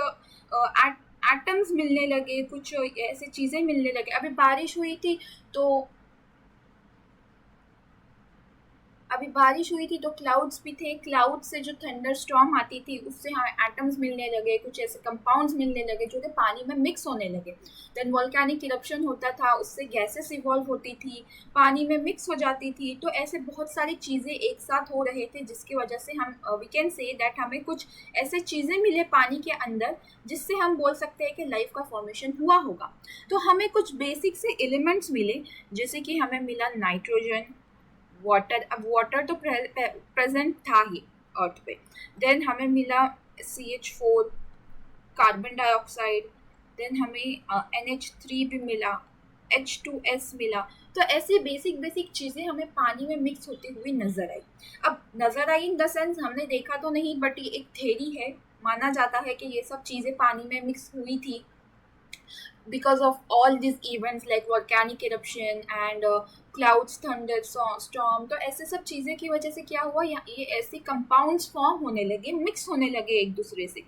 एटम्स मिलने लगे, कुछ ऐसे चीज़ें मिलने लगे। अभी बारिश हुई थी तो क्लाउड्स भी थे, क्लाउड से जो थंडर स्टॉर्म आती थी उससे हमें एटम्स मिलने लगे, कुछ ऐसे कंपाउंड्स मिलने लगे जो कि पानी में मिक्स होने लगे। देन वोल्केनिक इरप्शन होता था, उससे गैसेस इवॉल्व होती थी, पानी में मिक्स हो जाती थी। तो ऐसे बहुत सारी चीज़ें एक साथ हो रहे थे जिसकी वजह से हम वी कैन से दैट हमें कुछ ऐसे चीज़ें मिले पानी के अंदर जिससे हम बोल सकते हैं कि लाइफ का फॉर्मेशन हुआ होगा। तो हमें कुछ बेसिक से एलिमेंट्स मिले, जैसे कि हमें मिला नाइट्रोजन, वाटर। अब वाटर तो प्रेजेंट था ही अर्थ पे। देन हमें मिला CH4, कार्बन डाइऑक्साइड। देन हमें NH3 भी मिला, H2S मिला। तो ऐसे बेसिक चीज़ें हमें पानी में मिक्स होती हुई नजर आई। अब नजर आई इन द सेंस हमने देखा तो नहीं, बट ये एक थ्योरी है, माना जाता है कि ये सब चीज़ें पानी में मिक्स हुई थी because of all these events like volcanic eruption and clouds, thunder, storm। तो ऐसे सब चीज़ें की वजह से क्या हुआ, ये ऐसे कंपाउंड्स फॉर्म होने लगे, मिक्स होने लगे एक दूसरे से।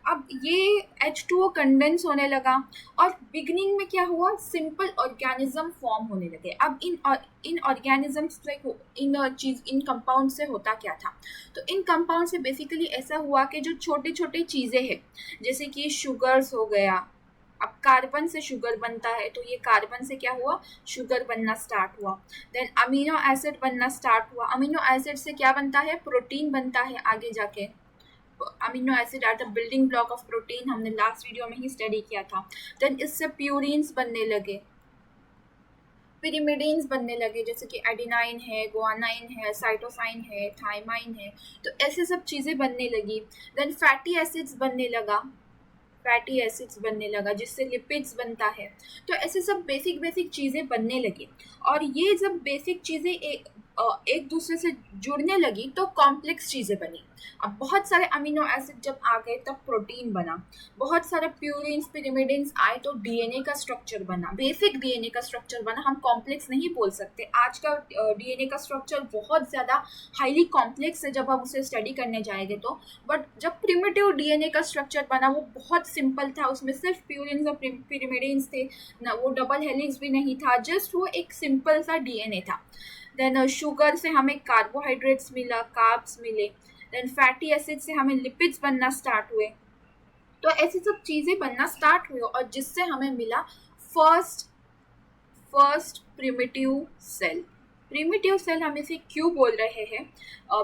अब ये H2O कंडेंस होने लगा और बिगनिंग में क्या हुआ, सिंपल ऑर्गेनिज्म फॉर्म होने लगे। अब इन ऑर्गेनिजम्स इन कंपाउंड से होता क्या था, तो इन कंपाउंड से बेसिकली ऐसा हुआ कि जो छोटे छोटे चीज़ें हैं जैसे कि शुगर्स हो गया। अब कार्बन से शुगर बनता है, तो ये कार्बन से क्या हुआ, शुगर बनना स्टार्ट हुआ। देन अमीनो एसिड बनना स्टार्ट हुआ, अमीनो एसिड से क्या बनता है, प्रोटीन बनता है आगे जाके। Amino acid are the building block of protein, हमने लास्ट वीडियो में ही स्टडी किया था। देन इससे प्यूरिन्स बनने लगे, पिरिमिडीन्स बनने लगे, जैसे कि एडिनाइन है, गुआनाइन है, साइटोसाइन है, थाइमाइन है। तो ऐसे सब चीज़ें बनने लगी। देन फैटी एसिड्स बनने लगा जिससे लिपिड्स बनता है। तो ऐसे सब बेसिक चीज़ें बनने लगी और ये जब बेसिक चीज़ें एक दूसरे से जुड़ने लगी तो कॉम्प्लेक्स चीज़ें बनी। अब बहुत सारे अमीनो एसिड जब आ गए तब प्रोटीन बना, बहुत सारे प्यूरिन्स पिरिमिडिन्स आए तो डीएनए का स्ट्रक्चर बना, बेसिक डीएनए का स्ट्रक्चर बना। हम कॉम्प्लेक्स नहीं बोल सकते, आज का डीएनए का स्ट्रक्चर बहुत ज़्यादा हाईली कॉम्प्लेक्स है जब हम उसे स्टडी करने जाएंगे तो। बट जब प्रिमिटिव डीएनए का स्ट्रक्चर बना वो बहुत सिंपल था, उसमें सिर्फ प्यूरिन्स और पिरिमिडिन्स थे ना, वो डबल हेलिक्स भी नहीं था, जस्ट वो एक सिंपल सा डीएनए था। देन शुगर से हमें कार्बोहाइड्रेट्स मिला, कार्ब्स मिले। देन फैटी एसिड से हमें लिपिड्स बनना स्टार्ट हुए। तो ऐसी सब चीज़ें बनना स्टार्ट हुई और जिससे हमें मिला first primitive cell. Primitive cell हम इसे क्यों बोल रहे हैं,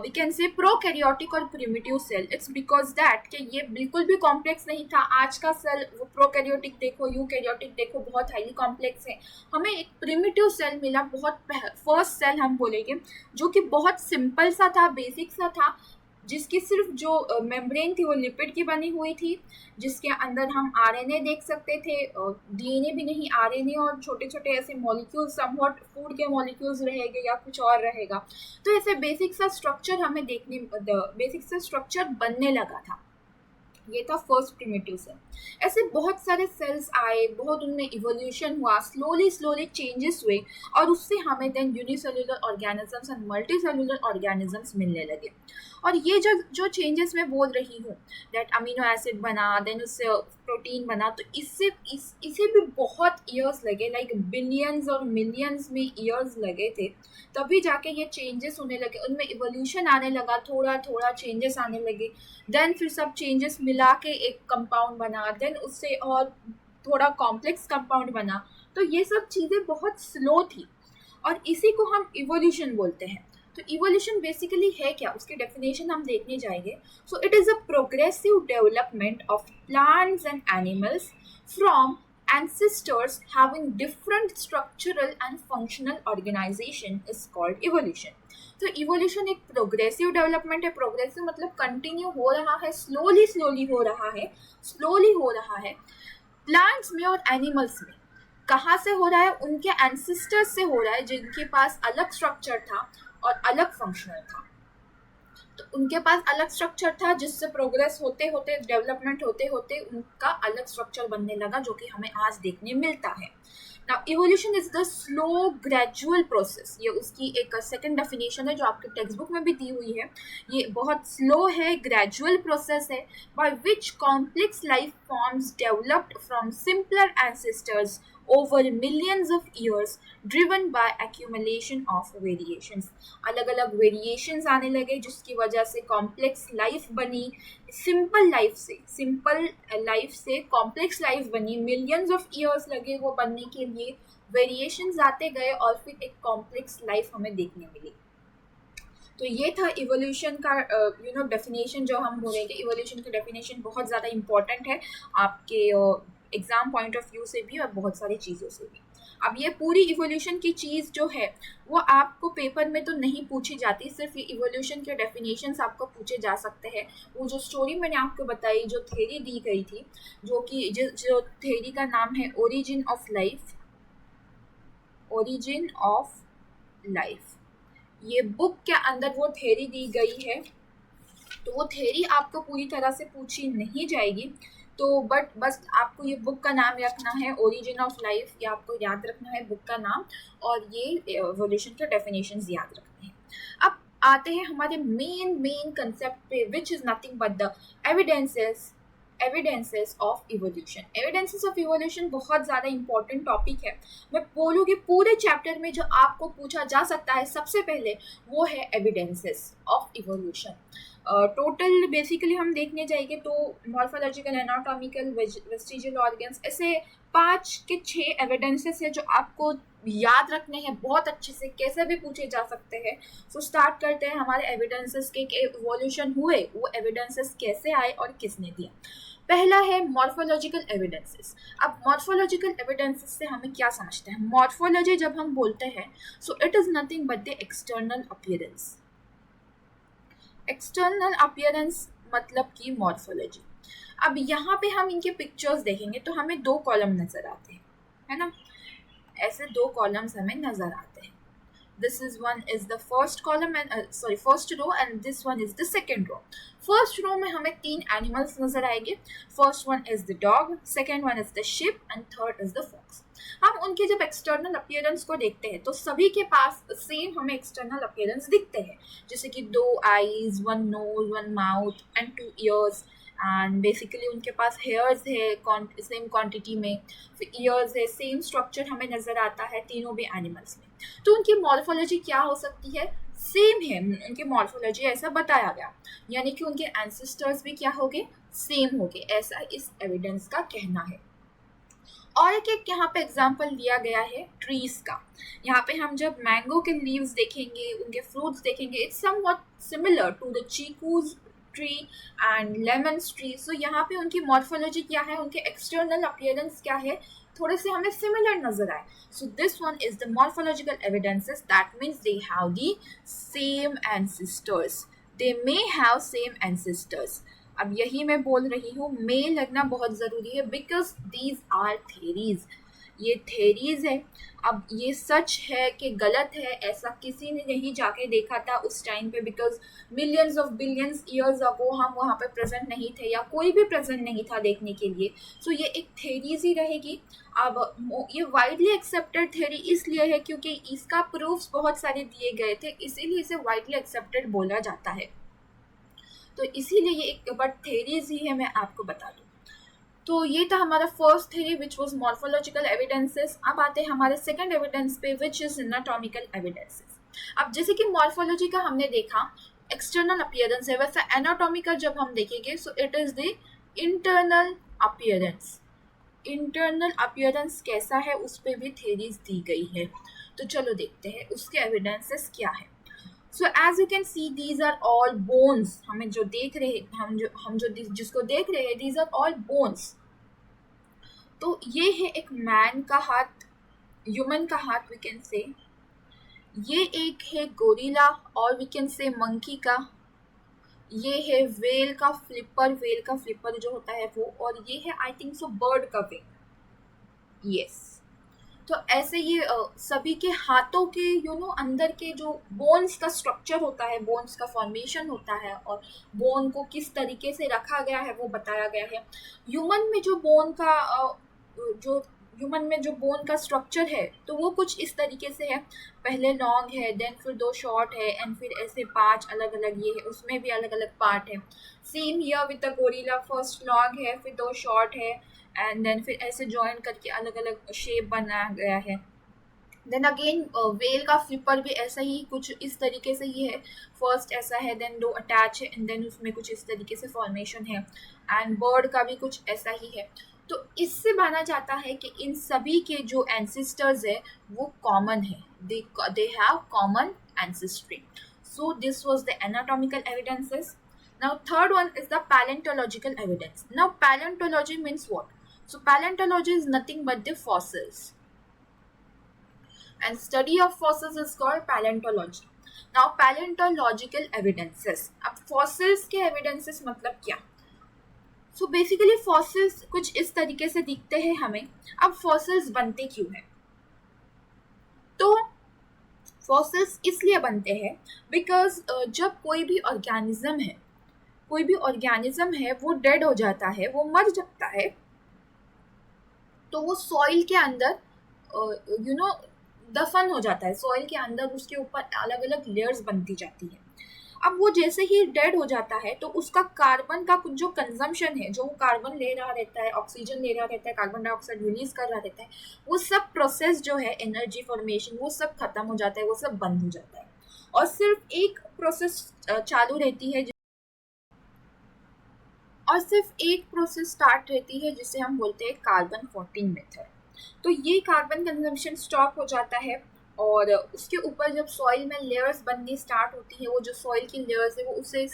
वी कैन से प्रोकैरियोटिक और primitive cell. It's because that कि ये बिल्कुल भी कॉम्प्लेक्स नहीं था। आज का सेल वो प्रोकैरियोटिक देखो, यूकैरियोटिक देखो, बहुत हाईली कॉम्प्लेक्स है। हमें एक प्रिमिटिव सेल मिला, बहुत फर्स्ट सेल हम बोलेंगे, जो कि बहुत सिंपल सा था, बेसिक सा था, जिसकी सिर्फ जो मेम्ब्रेन थी वो लिपिड की बनी हुई थी, जिसके अंदर हम आरएनए देख सकते थे, डीएनए भी नहीं, आरएनए और छोटे छोटे ऐसे मॉलिक्यूल्स, समवॉट फूड के मॉलिक्यूल्स रहेंगे या कुछ और रहेगा। तो ऐसे बेसिक सा स्ट्रक्चर हमें बेसिक सा स्ट्रक्चर बनने लगा था। ये था फर्स्ट प्रिमिटिव सेल। ऐसे बहुत सारे सेल्स आए, बहुत उनमें इवोल्यूशन हुआ, स्लोली स्लोली चेंजेस हुए और उससे हमें then unicellular organisms and multi cellular organisms मिलने लगे। और ये जो जो चेंजेस मैं बोल रही हूँ, दैट अमीनो एसिड बना, देन उससे प्रोटीन बना, तो इसे भी बहुत ईयर्स लगे, लाइक बिलियंस और मिलियंस में ईयर्स लगे थे, तभी जाके ये चेंजेस होने लगे, उनमें इवोल्यूशन आने लगा, थोड़ा थोड़ा चेंजेस आने लगे। देन फिर सब चेंजेस मिला के एक कंपाउंड बना, देन उससे और थोड़ा कॉम्प्लेक्स कंपाउंड बना। तो ये सब चीज़ें बहुत स्लो थी और इसी को हम इवोल्यूशन बोलते हैं। तो इवोल्यूशन बेसिकली है क्या, उसकी डेफिनेशन हम देखने जाएंगे। So it is a progressive development of plants and animals from ancestors having different structural and functional organization is called evolution. तो इवोल्यूशन एक प्रोग्रेसिव डेवलपमेंट है। प्रोग्रेसिव मतलब कंटिन्यू हो रहा है, स्लोली स्लोली हो रहा है, स्लोली हो रहा है प्लांट्स में और एनिमल्स में। कहाँ से हो रहा है? उनके एंसेस्टर्स से हो रहा है जिनके पास अलग स्ट्रक्चर था और अलग फंक्शनल था। तो उनके पास अलग स्ट्रक्चर था जिससे प्रोग्रेस होते होते, डेवलपमेंट होते होते उनका अलग स्ट्रक्चर बनने लगा, जो कि हमें आज देखने मिलता है। Now evolution is the slow gradual process, ये उसकी एक सेकंड डेफिनेशन है जो आपके टेक्स्ट बुक में भी दी हुई है। ये बहुत स्लो है, ग्रेजुअल प्रोसेस है, by which complex life forms developed from simpler ancestors over millions of years driven by accumulation of variations। अलग अलग वेरिएशंस आने लगे जिसकी वजह से कॉम्प्लेक्स लाइफ बनी, सिंपल लाइफ से कॉम्प्लेक्स लाइफ बनी, मिलियंस ऑफ ईयर्स लगे वो बनने के लिए, वेरिएशंस आते गए और फिर एक कॉम्प्लेक्स लाइफ हमें देखने मिली। तो ये था इवोल्यूशन का डेफिनेशन जो हम बोलेंगे। इवोल्यूशन की डेफिनेशन बहुत ज़्यादा इंपॉर्टेंट है आपके एग्जाम पॉइंट ऑफ व्यू से भी और बहुत सारी चीज़ों से भी। अब ये पूरी इवोल्यूशन की चीज़ जो है वो आपको पेपर में तो नहीं पूछी जाती, सिर्फ ये इवोल्यूशन के डेफिनेशंस आपको पूछे जा सकते हैं। वो जो स्टोरी मैंने आपको बताई, जो थ्योरी दी गई थी, जो कि जो थ्योरी का नाम है origin of life, origin of life, ये बुक के अंदर वो थ्योरी दी गई है। तो वो थ्योरी आपको पूरी तरह से पूछी नहीं जाएगी, तो बट बस आपको ये बुक का नाम रखना है, ओरिजिन ऑफ लाइफ, ये आपको याद रखना है बुक का नाम, और ये इवोल्यूशन के डेफिनेशंस याद रखने हैं। अब आते हैं हमारे मेन कंसेप्ट पे, which is nothing but the evidences of evolution. Evidences of evolution बहुत ज़्यादा इंपॉर्टेंट टॉपिक है। मैं बोलूँगी पूरे चैप्टर में जो आपको पूछा जा सकता है सबसे पहले वो है evidences of evolution. Total basically हम देखने जाएंगे तो मॉर्फोलॉजिकल, एनाटॉमिकल, वेस्टिजियल ऑर्गन्स, ऐसे 5 के 6 एविडेंसेस है जो आपको याद रखने हैं बहुत अच्छे से, कैसे भी पूछे जा सकते हैं। सो स्टार्ट करते हैं हमारे एविडेंसेस के इवोल्यूशन हुए, वो एविडेंसेस कैसे आए और किसने दिया। पहला है मॉर्फोलॉजिकल एविडेंसेस। अब मॉर्फोलॉजिकल एविडेंसेस से हमें क्या समझते हैं? मॉर्फोलॉजी जब हम बोलते हैं, so it is nothing but the external appearance. External appearance मतलब कि मॉर्फोलॉजी। अब यहाँ पे हम इनके पिक्चर्स देखेंगे तो हमें 2 कॉलम नज़र आते हैं, है ना? ऐसे 2 कॉलम्स हमें नज़र आते हैं। This is one is the first column and first row, and this one is the second row. First row में हमें 3 animals नजर आएंगे। First one is the dog, second one is the sheep, and third is the fox. हम उनके जब external appearance को देखते हैं तो सभी के पास सेम हमें एक्सटर्नल अपीयरेंस दिखते हैं, जैसे कि 2 eyes, 1 nose, 1 mouth and 2 ears, and basically उनके पास हेयर्स है सेम क्वांटिटी में, फिर ईयर्स है, सेम स्ट्रक्चर हमें नज़र आता है तीनों भी एनिमल्स में। तो उनकी मॉर्फोलॉजी क्या हो सकती है? सेम है, उनकी मॉर्फोलॉजी ऐसा बताया गया, यानी कि उनके एंसेस्टर्स भी क्या होंगे? सेम होंगे, ऐसा इस एविडेंस का कहना है। और एक यहाँ पे एग्जांपल दिया गया है ट्रीज का। यहाँ पे हम जब मैंगो के लीव्स देखेंगे, उनके फ्रूट्स देखेंगे, it's somewhat similar to the chikoos tree and lemons tree. सो यहाँ पे उनकी मॉर्फोलॉजी क्या है, उनके एक्सटर्नल अपीयरेंस क्या है, थोड़े से हमें सिमिलर नजर आए। So this one is the morphological evidences, that means they have the same ancestors, they may have same ancestors. अब यही मैं बोल रही हूँ, मे लगना बहुत ज़रूरी है, बिकॉज दीज आर थेरीज। ये थेरीज है। अब ये सच है कि गलत है, ऐसा किसी ने नहीं जाके देखा था उस टाइम पे, because millions of billions years ago हम वहाँ पे प्रेजेंट नहीं थे या कोई भी प्रेजेंट नहीं था देखने के लिए। सो ये एक थेरीज ही रहेगी। अब ये वाइडली एक्सेप्टेड थेरी इसलिए है क्योंकि इसका प्रूफ्स बहुत सारे दिए गए थे, इसीलिए इसे वाइडली एक्सेप्टेड बोला जाता है। तो इसीलिए ये एक बट थेरीज ही है, मैं आपको बता दूँ। तो ये था हमारा first theory which was morphological evidences. अब आते हैं हमारे सेकंड एविडेंस पे विच इज एनाटॉमिकल एविडेंसेस। अब जैसे कि मॉर्फोलॉजी का हमने देखा एक्सटर्नल अपीयरेंस है, वैसे एनाटॉमी का जब हम देखेंगे so it is the internal appearance. Internal appearance कैसा है उस पर भी थ्योरीज दी गई है। तो चलो देखते हैं उसके एविडेंसेस क्या है। So as you can see these are all bones. हमें जो देख रहे हम जो जिसको देख रहे हैं दीज आर ऑल बोन्स। तो ये है एक मैन का हाथ, ह्यूमन का हाथ वी कैन से। ये एक है गोरिल्ला और वी कैन से मंकी का। ये है वेल का फ्लिपर जो होता है वो। और ये है आई थिंक सो बर्ड का विंग। यस। तो ऐसे ये सभी के हाथों के अंदर के जो बोन्स का स्ट्रक्चर होता है, बोन्स का फॉर्मेशन होता है और बोन को किस तरीके से रखा गया है वो बताया गया है। ह्यूमन में जो बोन का स्ट्रक्चर है तो वो कुछ इस तरीके से है। पहले लॉन्ग है, देन फिर 2 शॉर्ट है एंड फिर ऐसे 5 अलग अलग ये है, उसमें भी अलग अलग पार्ट है। Same here with the gorilla, first long है फिर 2 शॉर्ट है एंड देन फिर ऐसे जॉइन करके अलग अलग शेप बनाया गया है। देन अगेन वेल का फ्लिपर भी ऐसा ही कुछ इस तरीके से ही है। फर्स्ट ऐसा है, देन 2 अटैच है एंड देन उसमें कुछ इस तरीके से फॉर्मेशन है। एंड बर्ड का भी कुछ ऐसा ही है। तो इससे माना जाता है कि इन सभी के जो एंसेस्टर्स है वो कॉमन है, they have common ancestry. So this was the anatomical evidences. Now third one is the paleontological evidence. Now paleontology means what? So paleontology is nothing but the fossils. And study of fossils is called paleontology. Now paleontological evidences. अब fossils के evidences मतलब क्या? So basically fossils कुछ इस तरीके से दिखते हैं हमें। अब fossils बनते क्यों हैं? तो fossils इसलिए बनते हैं because जब कोई भी ऑर्गेनिज्म है वो डेड हो जाता है, वो मर जाता है, तो वो सॉइल के अंदर दफन हो जाता है। सॉइल के अंदर उसके ऊपर अलग अलग लेयर्स बनती जाती है। अब वो जैसे ही डेड हो जाता है तो उसका कार्बन का कुछ जो कंजम्पशन है, जो वो कार्बन ले रहा रहता है, ऑक्सीजन ले रहा रहता है, कार्बन डाइऑक्साइड रिलीज कर रहा रहता है, वो सब प्रोसेस जो है एनर्जी फॉर्मेशन वो सब खत्म हो जाता है, वो सब बंद हो जाता है और सिर्फ एक प्रोसेस चालू रहती है और सिर्फ एक प्रोसेस स्टार्ट रहती है जिसे हम बोलते हैं कार्बन 14 मेथड। तो ये कार्बन कंजम्पशन स्टॉप हो जाता है और उसके ऊपर जब सॉइल में लेयर्स बननी स्टार्ट होती है, वो जो सॉइल की लेयर्स है वो उससे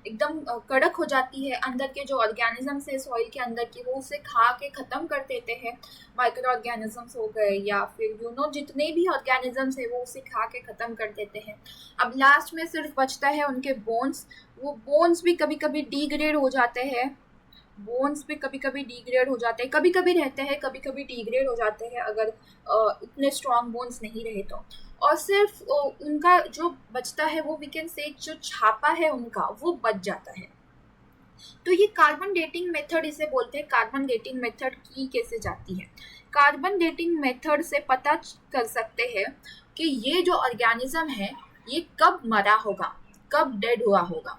एकदम कड़क हो जाती है। अंदर के जो ऑर्गेनिजम्स है सॉइल के अंदर के वो उसे खा के ख़त्म कर देते हैं। माइक्रो ऑर्गेनिजम्स हो गए या फिर जितने भी ऑर्गेनिजम्स है वो उसे खा के ख़त्म कर देते हैं। अब लास्ट में सिर्फ बचता है उनके बोन्स। वो बोन्स भी कभी कभी डिग्रेड हो जाते हैं, कभी कभी रहते हैं, कभी कभी डिग्रेड हो जाते हैं अगर उतने स्ट्रॉन्ग बोन्स नहीं रहे तो। और सिर्फ उनका जो बचता है वो वी कैन से जो छापा है उनका वो बच जाता है। तो ये कार्बन डेटिंग मेथड इसे बोलते हैं। कार्बन डेटिंग मेथड की कैसे जाती है? कार्बन डेटिंग मेथड से पता कर सकते हैं कि ये जो ऑर्गेनिज्म है ये कब मरा होगा, कब डेड हुआ होगा।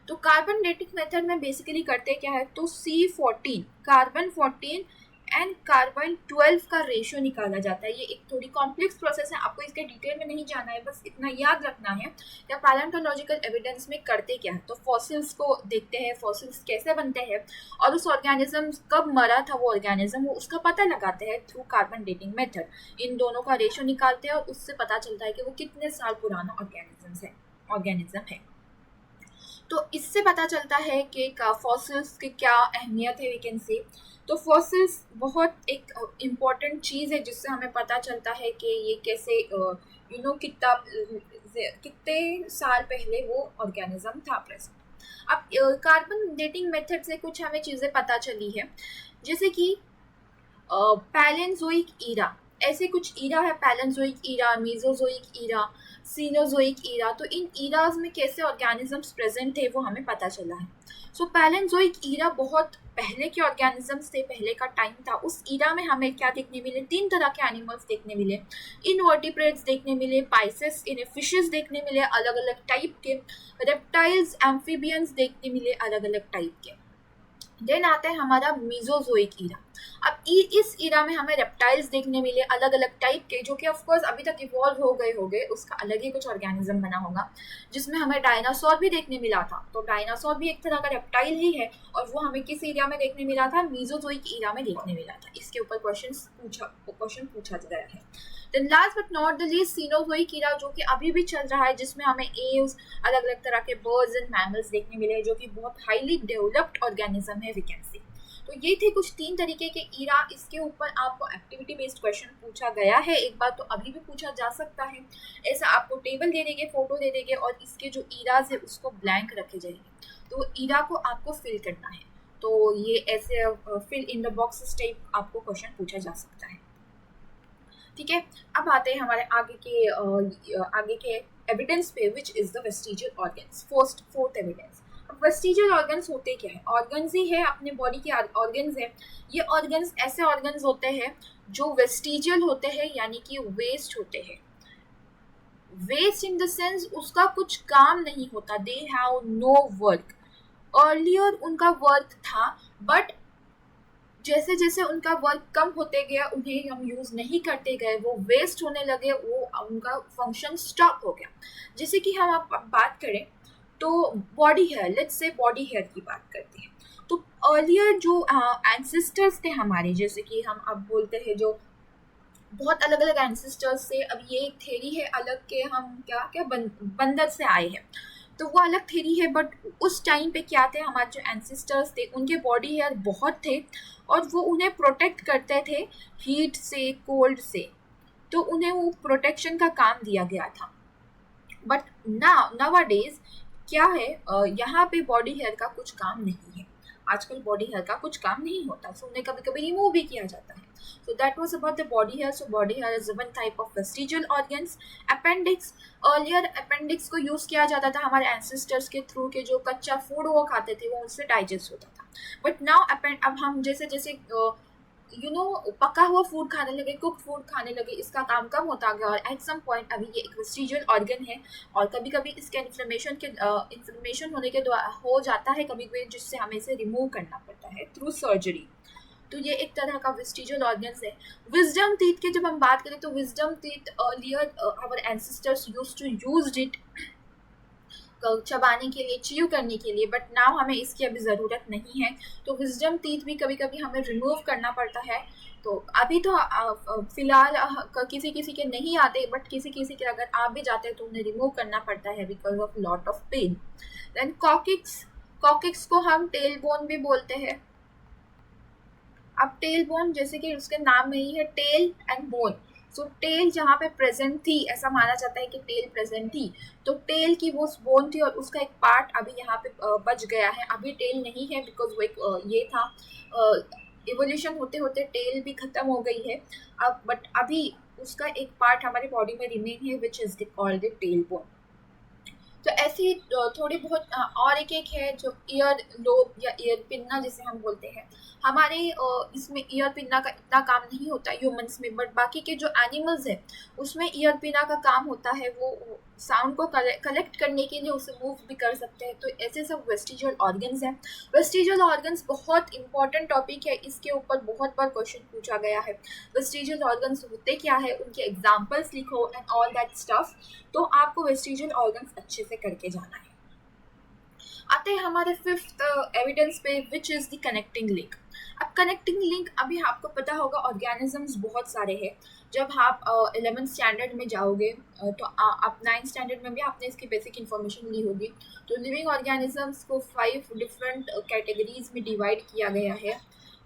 तो कार्बन डेटिंग मेथड में बेसिकली करते क्या है, तो C14 कार्बन 14 एंड कार्बन 12 का रेशियो निकाला जाता है। ये एक थोड़ी कॉम्प्लेक्स प्रोसेस है, आपको इसके डिटेल में नहीं जाना है, बस इतना याद रखना है। या पैलेंटोलॉजिकल एविडेंस में करते क्या है, तो फॉसिल्स को देखते हैं, फॉसिल्स कैसे बनते हैं और उस ऑर्गेनिज्म कब मरा था वो ऑर्गेनिज्म, वो उसका पता लगाते हैं थ्रू कार्बन डेटिंग मेथड। इन दोनों का रेशियो निकालते हैं और उससे पता चलता है कि वो कितने साल पुराना ऑर्गेनिज्म है। तो इससे पता चलता है कि फॉसिल्स की क्या अहमियत है वी कैन से। तो फॉसिल्स बहुत एक इम्पॉर्टेंट चीज़ है जिससे हमें पता चलता है कि ये कैसे कितने साल पहले वो ऑर्गेनिज्म था प्रेजेंट। अब कार्बन डेटिंग मेथड से कुछ हमें चीज़ें पता चली है, जैसे कि पैलेंजोइक ईरा, ऐसे कुछ ईरा है, पैलेंजोइक ईरा, मीजोजोइक ईरा, सीनोजोइक ईरा। तो इन ईराज में कैसे ऑर्गेनिजम्स प्रेजेंट थे वो हमें पता चला है। सो पैलेंजोइक ईरा बहुत पहले के ऑर्गेनिजम्स थे, पहले का टाइम था। उस ईरा में हमें क्या देखने मिले, 3 तरह के एनिमल्स देखने मिले। इनवर्टिब्रेट्स देखने मिले, पाइसेस इन फिशेस देखने मिले अलग अलग टाइप के, रेप्टाइल्स एम्फीबियंस देखने मिले अलग अलग टाइप के। देन आता है हमारा मीजोजोइक ईरा। अब इस ईरा में हमें रेप्टाइल्स देखने मिले अलग अलग टाइप के, जो कि ऑफकोर्स अभी तक इवॉल्व हो गए होंगे, उसका अलग ही कुछ ऑर्गेनिज्म बना होगा। जिसमें हमें डायनासोर भी देखने मिला था। तो डायनासोर भी एक तरह का रेप्टाइल ही है, और वो हमें किस एरिया में देखने मिला था, मीजोजोइक ईरा में देखने मिला था। इसके ऊपर क्वेश्चन पूछा गया है। Then last but not the least Cenozoic era, जो कि अभी भी चल रहा है, जिसमें हमें एव्स, अलग अलग तरह के बर्ड्स एंड मैमल्स देखने मिले, जो कि बहुत हाईली डेवलप्ड ऑर्गेनिज्म है, वी कैन सी। तो ये थे कुछ 3 तरीके के ईरा। इसके ऊपर आपको एक्टिविटी बेस्ड क्वेश्चन पूछा गया है एक बार, तो अभी भी पूछा जा सकता है। ऐसा आपको टेबल दे देंगे, फोटो दे देंगे, और इसके जो ईराज है उसको ब्लैंक रखे जाएंगे। तो ईरा को आपको फिल करना है। तो ये ऐसे fill in the boxes type आपको क्वेश्चन पूछा जा सकता है। ठीक है, अब आते हैं हमारे आगे के एविडेंस पे, which is the vestigial organs. Fourth evidence. अब वेस्टिजियल ऑर्गन्स होते क्या है? ऑर्गन्स ही है, अपने बॉडी के ऑर्गन्स है। ये ऑर्गन्स ऐसे ऑर्गन्स होते हैं जो वेस्टिजियल होते हैं, यानी कि वेस्ट होते हैं। वेस्ट इन द सेंस उसका कुछ काम नहीं होता, they have no work. Earlier उनका वर्क था, बट जैसे जैसे उनका वर्क कम होते गया, उन्हें हम यूज नहीं करते गए, वो वेस्ट होने लगे, वो उनका फंक्शन स्टॉप हो गया। जैसे कि हम आप बात करें तो body hair, let's say body hair की बात करते हैं। तो अर्लियर जो एंसेस्टर्स थे हमारे, जैसे कि हम अब बोलते हैं जो बहुत अलग अलग एंसेस्टर्स से, अब ये एक थेरी है अलग के, हम क्या बंदर से आए हैं, तो वो अलग थेरी है। बट उस टाइम पे क्या थे, हमारे जो एंसेस्टर्स थे उनके बॉडी हेयर बहुत थे, और वो उन्हें प्रोटेक्ट करते थे हीट से, कोल्ड से। तो उन्हें वो प्रोटेक्शन का काम दिया गया था। बट नाउअडेज क्या है, यहाँ पे बॉडी हेयर का कुछ काम नहीं है। आजकल बॉडी हेयर का कुछ काम नहीं होता, सो उन्हें कभी कभी रिमूव भी किया जाता है। So that was about the body hair. So body hair is one type of vestigial organs. Appendix, earlier appendix को यूज किया जाता था हमारे ancestors के थ्रू, के जो कच्चा फूड वो खाते थे वो उससे डाइजेस्ट होता था। बट नाउ अब हम जैसे जैसे पका हुआ फूड खाने लगे, कुक फूड खाने लगे, इसका काम कम होता गया, और एट सम पॉइंट अभी ये एक वेस्टिजियल ऑर्गन है। और कभी कभी इसके इन्फ्लेमेशन होने के द्वारा हो जाता है कभी कभी, जिससे हमें इसे रिमूव करना पड़ता है थ्रू सर्जरी। तो ये एक तरह का वेस्टिजियल ऑर्गन्स है। विजडम टीथ की जब हम बात करें तो wisdom teeth earlier our ancestors used to use it चबाने के लिए, च्यू करने के लिए, बट नाउ हमें इसकी अभी ज़रूरत नहीं है। तो विजडम टीथ भी कभी कभी हमें रिमूव करना पड़ता है। तो अभी तो फिलहाल किसी किसी के नहीं आते, बट किसी किसी के अगर आ भी जाते हैं तो उन्हें रिमूव करना पड़ता है because of lot of pain. Then coccyx को हम टेल बोन भी बोलते हैं। अब टेल बोन जैसे कि उसके नाम में ही है, tail and bone. So tail जहाँ पे प्रेजेंट थी, ऐसा माना जाता है कि टेल प्रेजेंट थी, तो टेल की वो बोन थी और उसका एक पार्ट अभी यहाँ पे बच गया है। अभी टेल नहीं है बिकॉज वो एक ये था, इवोल्यूशन होते होते टेल भी खत्म हो गई है अब, बट अभी उसका एक पार्ट हमारी बॉडी में रिमेन है, which is called the tail bone. तो ऐसी थोड़ी बहुत और एक है जो ईयर लोब या ईयर पिन्ना जिसे हम बोलते हैं। हमारे इसमें ईयर पिन्ना का इतना काम नहीं होता ह्यूमंस में, बट बाकी के जो एनिमल्स है उसमें ईयर पिन्ना का काम होता है। वो साउंड को कलेक्ट करने के लिए उसे मूव भी कर सकते हैं। तो ऐसे सब वेस्टिजियल ऑर्गन्स हैं। वेस्टिजियल ऑर्गन्स बहुत इंपॉर्टेंट टॉपिक है, इसके ऊपर बहुत बार क्वेश्चन पूछा गया है। वेस्टिजियल ऑर्गन्स होते क्या है, उनके एग्जाम्पल्स लिखो एंड ऑल दैट स्टफ। तो आपको वेस्टिजियल ऑर्गन्स अच्छे से करके जाना है। आते हैं हमारे फिफ्थ एविडेंस पे, which is the connecting link. अब कनेक्टिंग लिंक, अभी आपको पता होगा ऑर्गेनिजम्स बहुत सारे हैं। जब आप 11th स्टैंडर्ड में जाओगे तो आप 9th स्टैंडर्ड में भी आपने इसकी बेसिक इन्फॉर्मेशन ली होगी। तो लिविंग ऑर्गेनिजम्स को 5 डिफरेंट कैटेगरीज में डिवाइड किया गया है,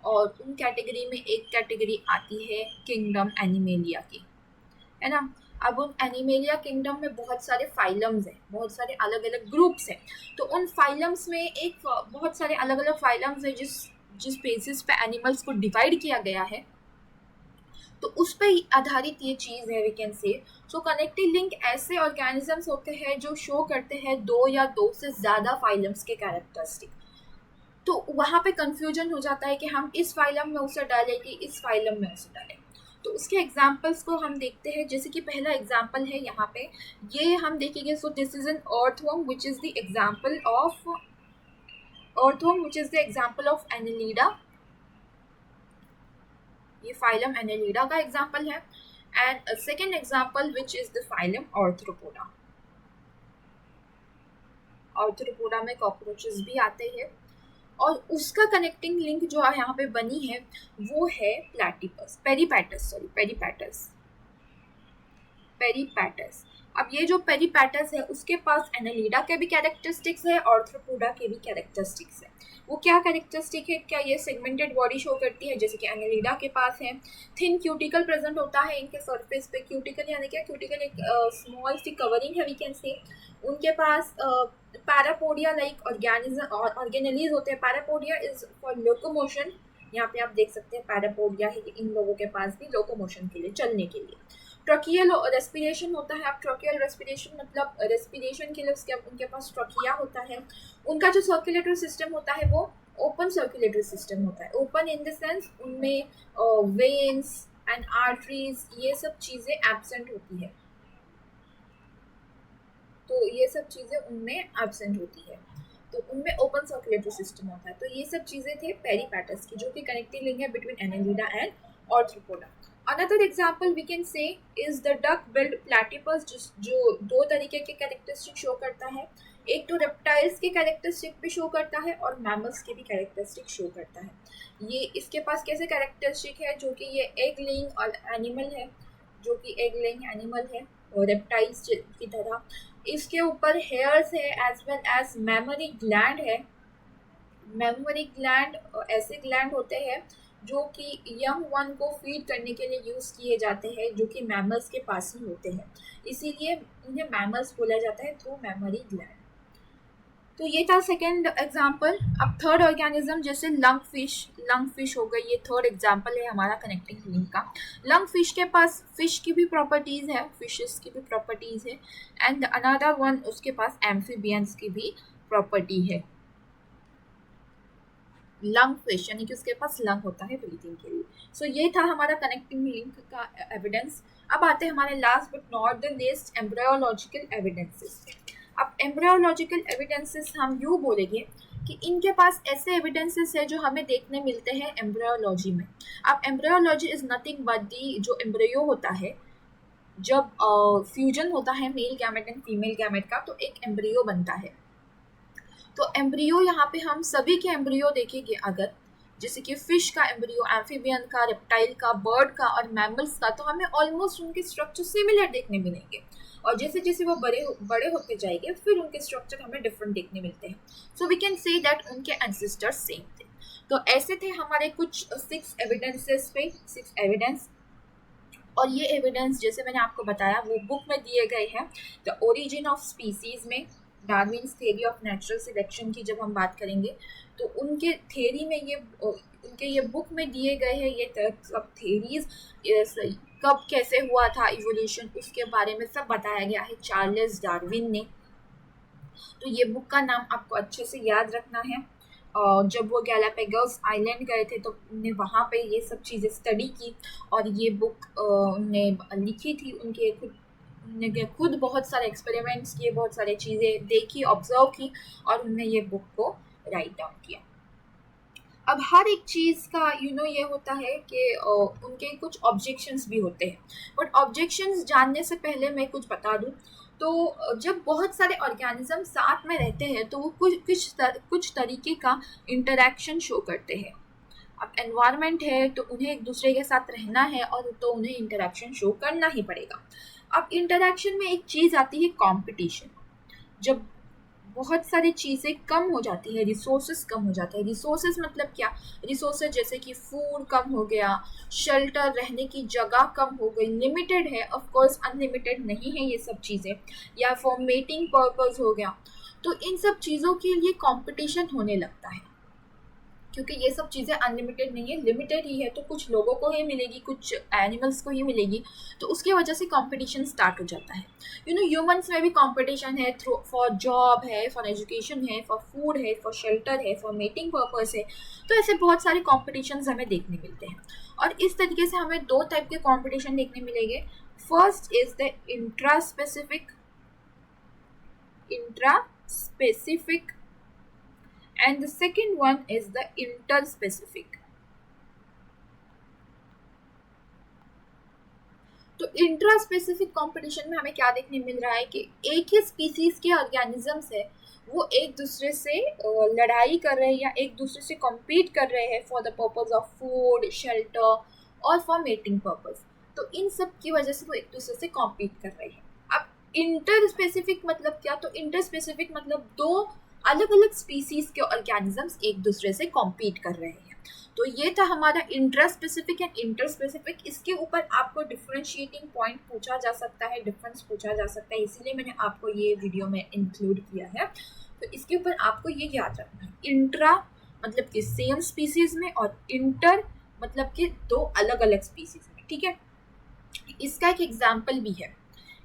और उन कैटेगरी में एक कैटेगरी आती है किंगडम एनिमेलिया की, है ना। अब उन एनिमेलिया किंगडम में बहुत सारे फाइलम्स हैं, बहुत सारे अलग अलग ग्रुप्स हैं। तो उन फाइलम्स में बहुत सारे अलग अलग फाइलम्स हैं जिस बेसिस पे एनिमल्स को डिवाइड किया गया है। तो उस पर आधारित ये चीज़ है we can say. So connective link ऐसे ऑर्गेनिजम्स होते हैं जो शो करते हैं दो या दो से ज़्यादा फाइलम्स के कैरेक्टरिस्टिक। तो वहाँ पे कंफ्यूजन हो जाता है कि हम इस फाइलम में उसे डालें कि इस फाइलम में उसे डालें। तो उसके एग्जाम्पल्स को हम देखते हैं। जैसे कि पहला एग्जाम्पल है यहाँ पे, ये हम देखेंगे। So this is an earthworm which is the example of earthworm which is the example of Annelida. ये फाइलम एनेलिडा का एग्जाम्पल है। And second example which is the phylum arthropoda. Arthropoda में कॉकरोचेस भी आते हैं। और उसका कनेक्टिंग लिंक जो यहाँ पे बनी है वो है प्लैटिपस, पेरीपैटस। अब ये जो पेरीपैटस है उसके पास एनेलिडा के भी कैरेक्टरिस्टिक्स है, आर्थ्रोपोडा के भी कैरेक्टरिस्टिक्स है। वो क्या कैरेक्टरिस्टिक है? क्या ये सेगमेंटेड बॉडी शो करती है जैसे कि एनेलिडा के पास है। थिन क्यूटिकल प्रेजेंट होता है इनके सरफेस पे। क्यूटिकल यानी क्या? क्यूटिकल एक स्मॉल सी कवरिंग है वी कैन से। उनके पास पैरापोडिया लाइक ऑर्गेनेलीज होते हैं। Parapodia is for locomotion. यहाँ पे आप देख सकते हैं पैरापोडिया है इन लोगों के पास भी लोकोमोशन के लिए, चलने के लिए। ट्रकियल रेस्पिरेशन होता है। अब ट्रकियल रेस्पिरेशन मतलब रेस्पिरेशन के लिए उनके पास ट्रकिया होता है। उनका जो सर्कुलेटरी सिस्टम होता है वो ओपन सर्कुलेटरी सिस्टम होता है। ओपन इन द सेंस उनमें वेन्स एंड आर्टरीज ये सब चीज़ें एब्सेंट होती है। तो ये सब चीज़ें उनमें एब्सेंट होती है, तो उनमें ओपन सर्कुलेटरी सिस्टम होता है। तो ये सब चीज़ें थे पेरीपैटस की, जो कि कनेक्टिंग लिंक है between annelida and arthropoda. Another example we can say is the duck billed platypus, जो दो तरीके के कैरेक्टरिस्टिक शो करता है। एक तो रेप्टाइल्स के कैरेक्टरिस्टिक भी शो करता है और मैमल्स के भी कैरेक्टरिस्टिक शो करता है। ये इसके पास कैसे कैरेक्टरिस्टिक है? जो कि ये एग लेइंग एनिमल है, और रेप्टाइल्स की तरह। इसके ऊपर हेयर्स है as well as memory gland है। मेमोरी ग्लैंड ऐसे ग्लैंड होते हैं जो कि यंग वन को फीड करने के लिए यूज़ किए जाते हैं, जो कि मैमल्स के पास ही होते हैं, इसीलिए उन्हें मैमल्स बोला जाता है थ्रू मेमोरी ग्लैंड। तो ये था सेकेंड एग्जाम्पल। अब थर्ड ऑर्गेनिज्म जैसे लंग फिश हो गई, ये थर्ड एग्जाम्पल है हमारा कनेक्टिंग लिंक का। लंग फिश के पास फिश की भी प्रॉपर्टीज़ है, फिशेस की भी प्रॉपर्टीज़ है। एंड अनदर वन उसके पास एम्फीबियंस की भी प्रॉपर्टी है। लंग फिश यानी कि उसके पास लंग होता है ब्रीथिंग के लिए। सो ये था हमारा कनेक्टिंग लिंक का एविडेंस। अब आते हैं हमारे last but not the least embryological evidences. अब एम्ब्रायोलॉजिकल एविडेंसेस हम यूँ बोलेंगे कि इनके पास ऐसे एविडेंसेस है जो हमें देखने मिलते हैं एम्ब्रायोलॉजी में। अब embryology is nothing but the जो एम्ब्रियो होता है, जब फ्यूजन होता है male gamete and female gamete का, तो एक एम्ब्रियो बनता है। तो एम्ब्रियो यहाँ पे हम सभी के एम्ब्रियो देखेंगे अगर, जैसे कि फिश का एम्ब्रियो, एम्फीबियन का, रेप्टाइल का, बर्ड का और मैमल्स का, तो हमें ऑलमोस्ट उनके स्ट्रक्चर सिमिलर देखने मिलेंगे। और जैसे जैसे वो बड़े होते जाएंगे फिर उनके स्ट्रक्चर हमें डिफरेंट देखने मिलते हैं। So we can say that उनके एंसेस्टर्स सेम थे। तो ऐसे थे हमारे कुछ 6 एविडेंस। और ये एविडेंस जैसे मैंने आपको बताया वो बुक में दिए गए हैं। द ओरिजिन ऑफ स्पीसीज में Darwin's theory of natural selection की जब हम बात करेंगे तो उनके थ्योरी में ये बुक में दिए गए हैं। ये सब थ्योरीज कब कैसे हुआ था इवोल्यूशन उसके बारे में सब बताया गया है चार्ल्स डार्विन ने। तो ये बुक का नाम आपको अच्छे से याद रखना है। जब वो गैलापागोस आइलैंड गए थे तो उन्होंने वहाँ पे ये सब चीज़ें स्टडी की और ये बुक उन्होंने लिखी थी। उन्होंने खुद बहुत सारे एक्सपेरिमेंट्स किए, बहुत सारी चीज़ें देखी, ऑब्जर्व की और उन्होंने ये बुक को राइट डाउन किया। अब हर एक चीज़ का ये होता है कि उनके कुछ ऑब्जेक्शंस भी होते हैं। बट ऑब्जेक्शंस जानने से पहले मैं कुछ बता दूं, तो जब बहुत सारे ऑर्गेनिज्म साथ में रहते हैं तो वो कुछ तरीके का इंटरेक्शन शो करते हैं। अब एनवायरनमेंट है तो उन्हें एक दूसरे के साथ रहना है और तो उन्हें इंटरेक्शन शो करना ही पड़ेगा। अब इंटरेक्शन में एक चीज़ आती है कंपटीशन। जब बहुत सारी चीज़ें कम हो जाती है, रिसोर्सेज कम हो जाते हैं। रिसोर्सेज मतलब क्या? रिसोर्सेज जैसे कि फूड कम हो गया, शेल्टर, रहने की जगह कम हो गई, लिमिटेड है, ऑफ कोर्स अनलिमिटेड नहीं है ये सब चीज़ें, या फॉर मेटिंग पर्पस हो गया। तो इन सब चीज़ों के लिए कंपटीशन होने लगता है। क्योंकि ये सब चीज़ें अनलिमिटेड नहीं है, लिमिटेड ही है, तो कुछ लोगों को ही मिलेगी, कुछ एनिमल्स को ही मिलेगी, तो उसकी वजह से कंपटीशन स्टार्ट हो जाता है। ह्यूमंस में भी कंपटीशन है, थ्रू फॉर जॉब है, फॉर एजुकेशन है, फॉर फूड है, फॉर शेल्टर है, फॉर मेटिंग पर्पस है। तो ऐसे बहुत सारे कॉम्पिटिशन्स हमें देखने मिलते हैं, और इस तरीके से हमें दो टाइप के कॉम्पिटिशन देखने मिलेंगे। First is the intra specific and the second one is the interspecific. तो इंट्रा स्पेसिफिक कंपटीशन में हमें क्या देखने मिल रहा है कि एक ही स्पीसीज के ऑर्गेनिजम्स है, वो एक दूसरे से लड़ाई कर रहे हैं या एक दूसरे से कॉम्पीट कर रहे हैं for the purpose of food, shelter और फॉर मेटिंग पर्पज। तो इन सब की वजह से वो एक दूसरे से कॉम्पीट कर रहे हैं। अब इंटर स्पेसिफिक मतलब क्या? तो इंटर स्पेसिफिक मतलब दो अलग अलग स्पीसीज के ऑर्गेनिजम्स एक दूसरे से कॉम्पीट कर रहे हैं। तो ये था हमारा intra specific and inter specific. इसके ऊपर आपको डिफरेंशिएटिंग पॉइंट पूछा जा सकता है, डिफरेंस पूछा जा सकता है, इसीलिए मैंने आपको ये वीडियो में इंक्लूड किया है। तो इसके ऊपर आपको ये याद रखना है, इंट्रा मतलब कि सेम स्पीसीज में, और इंटर मतलब कि दो अलग अलग स्पीसीज में। ठीक है, इसका एक एग्जाम्पल भी है,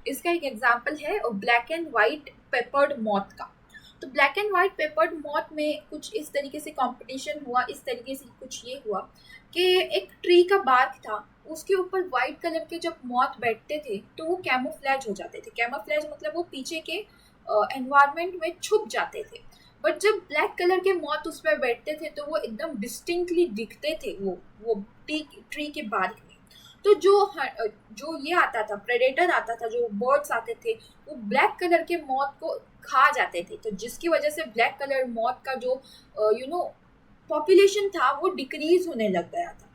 इसका एक एग्जाम्पल है black and white peppered moth का। तो black and white peppered moth में कुछ इस तरीके से कंपटीशन हुआ, इस तरीके से कुछ ये हुआ कि एक ट्री का बार्क था, उसके ऊपर वाइट कलर के जब मॉथ बैठते थे तो वो कैमोफ्लेज हो जाते थे। कैमोफ्लेज मतलब वो पीछे के एनवायरनमेंट में छुप जाते थे। बट जब ब्लैक कलर के मॉथ उस पर बैठते थे तो वो एकदम डिस्टिंक्टली दिखते थे वो ट्री के बार्क में। तो जो ये आता था, प्रेडेटर आता था, जो बर्ड्स आते थे, वो ब्लैक कलर के मॉथ को खा जाते थे। तो जिसकी वजह से ब्लैक कलर मॉथ का जो पॉपुलेशन था वो डिक्रीज होने लग गया था।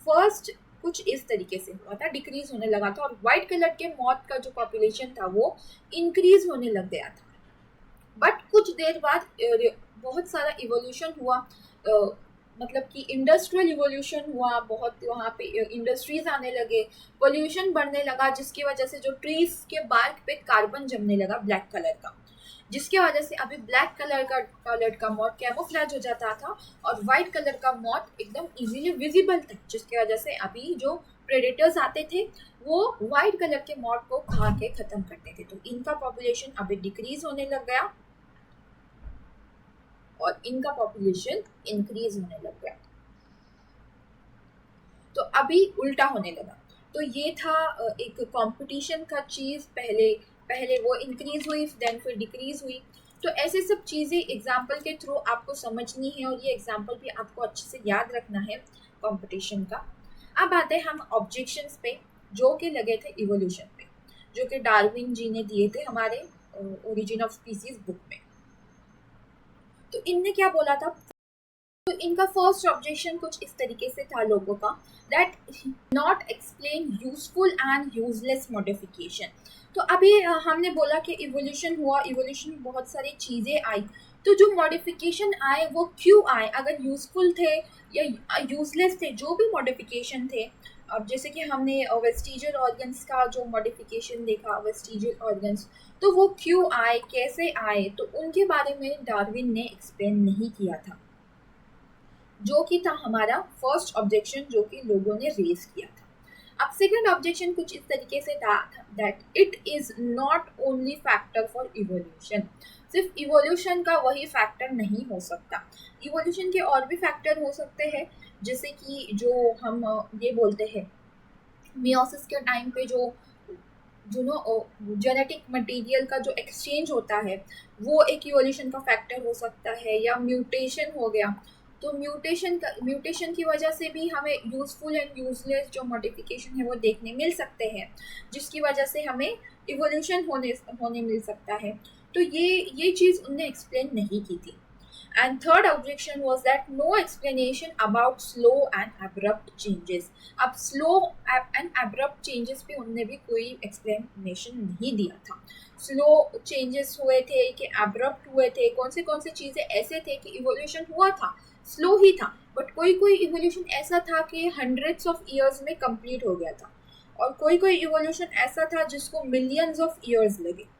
फर्स्ट कुछ इस तरीके से हुआ था, डिक्रीज होने लगा था, और वाइट कलर के मॉथ का जो पॉपुलेशन था वो इंक्रीज होने लग गया था। बट कुछ देर बाद बहुत सारा इवोल्यूशन हुआ, मतलब कि इंडस्ट्रियल इवोल्यूशन हुआ, बहुत वहाँ पे इंडस्ट्रीज आने लगे, पोल्यूशन बढ़ने लगा, जिसकी वजह से जो ट्रीज के बार्क पे कार्बन जमने लगा ब्लैक कलर का, जिसकी वजह से अभी ब्लैक कलर का मॉथ कैमोफ्लेज हो जाता था और वाइट कलर का मॉथ एकदम इजीली विजिबल था, जिसकी वजह से अभी जो प्रेडेटर्स आते थे वो वाइट कलर के मॉथ को खा के खत्म करते थे। तो इनका पॉपुलेशन अभी डिक्रीज होने लग गया और इनका पॉपुलेशन इंक्रीज होने लग गया। तो अभी उल्टा होने लगा। तो ये था एक कंपटीशन का चीज, पहले वो इंक्रीज हुई, देन फिर डिक्रीज हुई। तो ऐसे सब चीजें एग्जाम्पल के थ्रू आपको समझनी है, और ये एग्जाम्पल भी आपको अच्छे से याद रखना है कंपटीशन का। अब आते हैं हम ऑब्जेक्शंस पे जो कि लगे थे इवोल्यूशन पे, जो कि डार्विन जी ने दिए थे हमारे ओरिजिन ऑफ स्पीसीज बुक में। तो इनने क्या बोला था? तो इनका फर्स्ट ऑब्जेक्शन कुछ इस तरीके से था लोगों का, that not explain useful and useless modification. तो अभी हमने बोला कि इवोल्यूशन हुआ, इवोल्यूशन में बहुत सारी चीज़ें आई, तो जो मॉडिफिकेशन आए वो क्यों आए? अगर यूजफुल थे या यूजलेस थे, जो भी मॉडिफिकेशन थे, अब जैसे कि हमने वेस्टिजियल ऑर्गन्स का जो मॉडिफिकेशन देखा, वेस्टिजियल ऑर्गन्स, तो वो क्यों आए, कैसे आए, तो उनके बारे में डार्विन ने एक्सप्लेन नहीं किया था, जो कि था हमारा फर्स्ट ऑब्जेक्शन जो कि लोगों ने रेज किया था। अब सेकंड ऑब्जेक्शन कुछ इस तरीके से था, that it is not only factor for evolution. सिर्फ इवोल्यूशन का वही फैक्टर नहीं हो सकता, इवोल्यूशन के और भी फैक्टर हो सकते हैं, जैसे कि जो हम ये बोलते हैं मियोसिस के टाइम पे जो जेनेटिक मटेरियल का जो एक्सचेंज होता है वो एक इवोल्यूशन का फैक्टर हो सकता है, या म्यूटेशन हो गया, तो म्यूटेशन की वजह से भी हमें यूजफुल एंड यूजलेस जो मॉडिफिकेशन है वो देखने मिल सकते हैं, जिसकी वजह से हमें इवोल्यूशन होने मिल सकता है। तो ये चीज़ उनने एक्सप्लेन नहीं की थी। And third objection was that no explanation about slow and abrupt changes. अब slow and abrupt changes पे उन्होंने भी कोई explanation नहीं दिया था। slow changes हुए थे कि abrupt हुए थे, कौन से चीज़ें ऐसे थे कि evolution हुआ था, slow ही था, but कोई evolution ऐसा था कि hundreds of years में complete हो गया था, और कोई evolution ऐसा था जिसको millions of years लगे।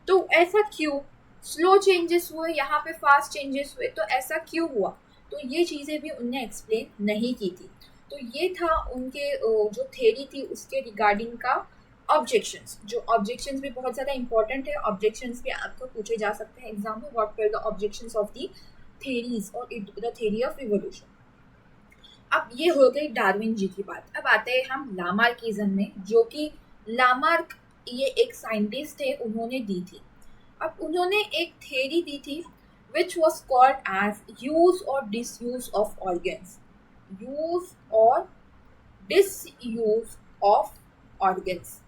तो ऐसा क्यों? स्लो चेंजेस हुए, यहाँ पे फास्ट चेंजेस हुए, तो ऐसा क्यों हुआ? तो ये चीज़ें भी उनने एक्सप्लेन नहीं की थी। तो ये था उनके जो थ्योरी थी उसके रिगार्डिंग का ऑब्जेक्शंस। जो ऑब्जेक्शंस भी बहुत ज़्यादा इंपॉर्टेंट है, ऑब्जेक्शंस भी आपको पूछे जा सकते हैं एग्जाम में, what were the objections of the theories और द थ्योरी ऑफ इवोल्यूशन। अब ये हो गई डार्विन जी की बात। अब आते हैं हम लामार्किज्म में, जो कि लामार्क ये एक साइंटिस्ट थे, उन्होंने दी थी। अब उन्होंने एक थ्योरी दी थी which was called as use और डिसयूज ऑफ ऑर्गन्स। यूज और डिसयूज ऑफ ऑर्गन्स।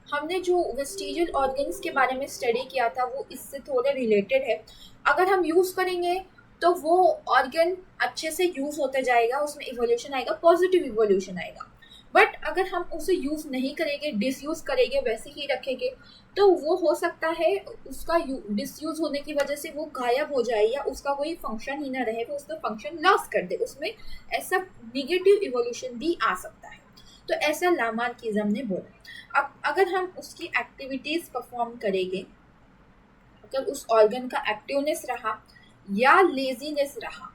हमने जो वेस्टिजियल ऑर्गन्स के बारे में स्टडी किया था वो इससे थोड़ा रिलेटेड है। अगर हम यूज़ करेंगे तो वो ऑर्गन अच्छे से यूज़ होता जाएगा, उसमें इवोल्यूशन आएगा, पॉजिटिव इवोल्यूशन आएगा। बट अगर हम उसे यूज़ नहीं करेंगे, डिसयूज़ करेंगे, वैसे ही रखेंगे, तो वो हो सकता है उसका डिसयूज़ होने की वजह से वो गायब हो जाए या उसका कोई फंक्शन ही ना रहे, वो उसका फंक्शन लॉस कर दे, उसमें ऐसा निगेटिव इवोल्यूशन भी आ सकता है। तो ऐसा लामार्किज्म ने बोला। अब अगर हम उसकी एक्टिविटीज़ परफॉर्म करेंगे, अगर उस ऑर्गन का एक्टिवनेस रहा या लेजीनेस रहा,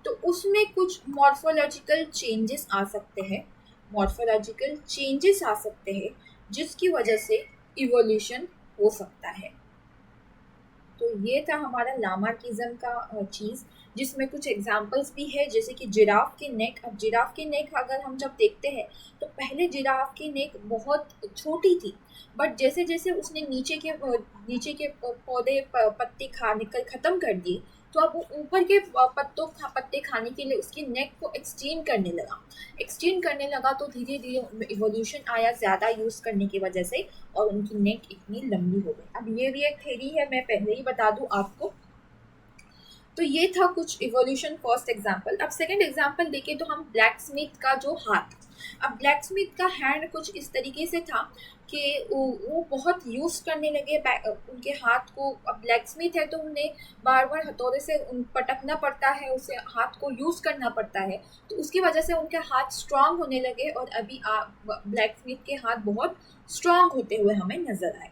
तो उसमें कुछ मॉर्फोलॉजिकल चेंजेस आ सकते हैं, मॉर्फोलॉजिकल चेंजेस आ सकते हैं जिसकी वजह से इवोल्यूशन हो सकता है। तो ये था हमारा लामार्किज्म का चीज़, जिसमें कुछ एग्जांपल्स भी है, जैसे कि जिराफ के नेक। अब जिराफ के नेक अगर हम जब देखते हैं तो पहले जिराफ की नेक बहुत छोटी थी, बट जैसे जैसे उसने नीचे के पौधे पत्ते खाने कर ख़त्म कर दिए, तो अब वो ऊपर के पत्ते खाने के लिए उसकी नेक को एक्सटेंड करने लगा। तो धीरे धीरे इवोल्यूशन आया ज़्यादा यूज़ करने की वजह से, और उनकी नेक इतनी लंबी हो गई। अब ये भी एक थ्योरी है, मैं पहले ही बता दूं आपको। तो ये था कुछ इवोल्यूशन फर्स्ट एग्जाम्पल। अब सेकंड एग्जाम्पल देखें तो हम ब्लैक स्मिथ का जो हाथ। अब ब्लैक स्मिथ का हैंड कुछ इस तरीके से था कि वो बहुत यूज़ करने लगे उनके हाथ को। अब ब्लैक स्मिथ है तो उन्हें बार बार हथौड़े से पटकना पड़ता है, उसे हाथ को यूज़ करना पड़ता है, तो उसकी वजह से उनके हाथ स्ट्रांग होने लगे, और अभी ब्लैक स्मिथ के हाथ बहुत स्ट्रांग होते हुए हमें नजर आए।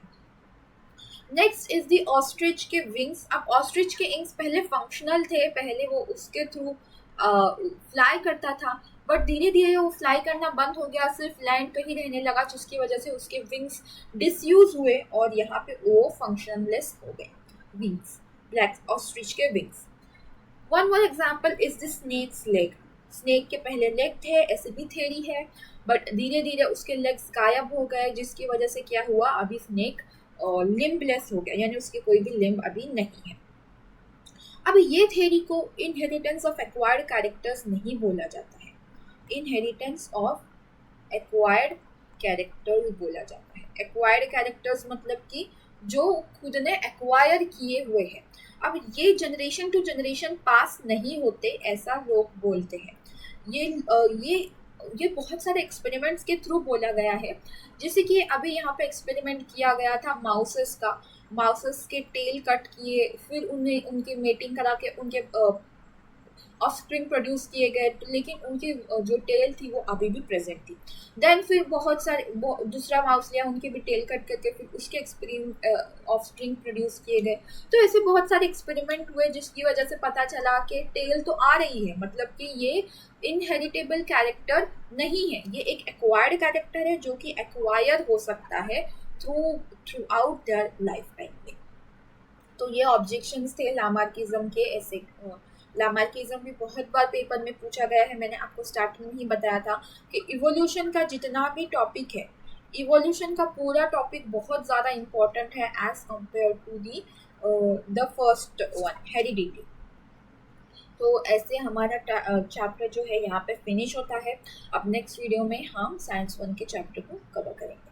नेक्स्ट इज द ऑस्ट्रिच के विंग्स। अब ऑस्ट्रिच के विंग्स पहले फंक्शनल थे, पहले वो उसके थ्रू फ्लाई करता था, बट धीरे धीरे वो फ्लाई करना बंद हो गया, सिर्फ लैंड पे ही रहने लगा, जिसकी वजह से उसके विंग्स डिसयूज हुए और यहाँ पे वो फंक्शनलेस हो गए विंग्स, ब्लैक ऑस्ट्रिच के wings. One more example is the snake's leg. Snake के पहले लेग थे, ऐसे भी थ्योरी है, बट धीरे धीरे उसके लेग्स गायब हो गए, जिसकी वजह से क्या हुआ, अभी स्नेक लिम्बलेस हो गया, यानी उसके कोई भी लिम्ब अभी नहीं है। अब ये थ्योरी को इनहेरिटेंस ऑफ एक्वायर्ड कैरेक्टर्स नहीं बोला जाता है, इनहेरिटेंस ऑफ एक्वायर्ड कैरेक्टर्स बोला जाता है। एक्वायर्ड कैरेक्टर्स मतलब कि जो खुद ने एक्वायर किए हुए हैं। अब ये जनरेशन टू जनरेशन पास नहीं होते, ऐसा लोग बोलते हैं। ये बहुत सारे एक्सपेरिमेंट्स के थ्रू बोला गया है। जैसे कि अभी यहाँ पे एक्सपेरिमेंट किया गया था माउसेस के टेल कट किए, फिर उन्हें उनकी मेटिंग करा के उनके ऑफस्प्रिंग प्रोड्यूस किए गए, लेकिन उनकी जो टेल थी वो अभी भी प्रेजेंट थी। देन फिर बहुत सारे दूसरा माउस लिया, उनके भी टेल कट करके फिर उसके ऑफस्प्रिंग प्रोड्यूस किए गए। तो ऐसे बहुत सारे एक्सपेरिमेंट हुए, जिसकी वजह से पता चला कि टेल तो आ रही है, मतलब कि ये इनहेरिटेबल कैरेक्टर नहीं है, ये एक एक्वायर्ड कैरेक्टर है जो कि एक्वायर हो सकता है through out their life time में। तो ये ऑब्जेक्शंस थे लामार्किज्म के। ऐसे लामार्किज्म भी बहुत बार पेपर में पूछा गया है, मैंने आपको स्टार्टिंग में ही बताया था कि इवोल्यूशन का जितना भी टॉपिक है, इवोल्यूशन का पूरा टॉपिक बहुत ज़्यादा इम्पोर्टेंट है as compare to the first one, heredity. तो ऐसे हमारा चैप्टर जो है यहाँ पे फिनिश होता है। अब नेक्स्ट वीडियो में हम साइंस 1 के चैप्टर को कवर करेंगे।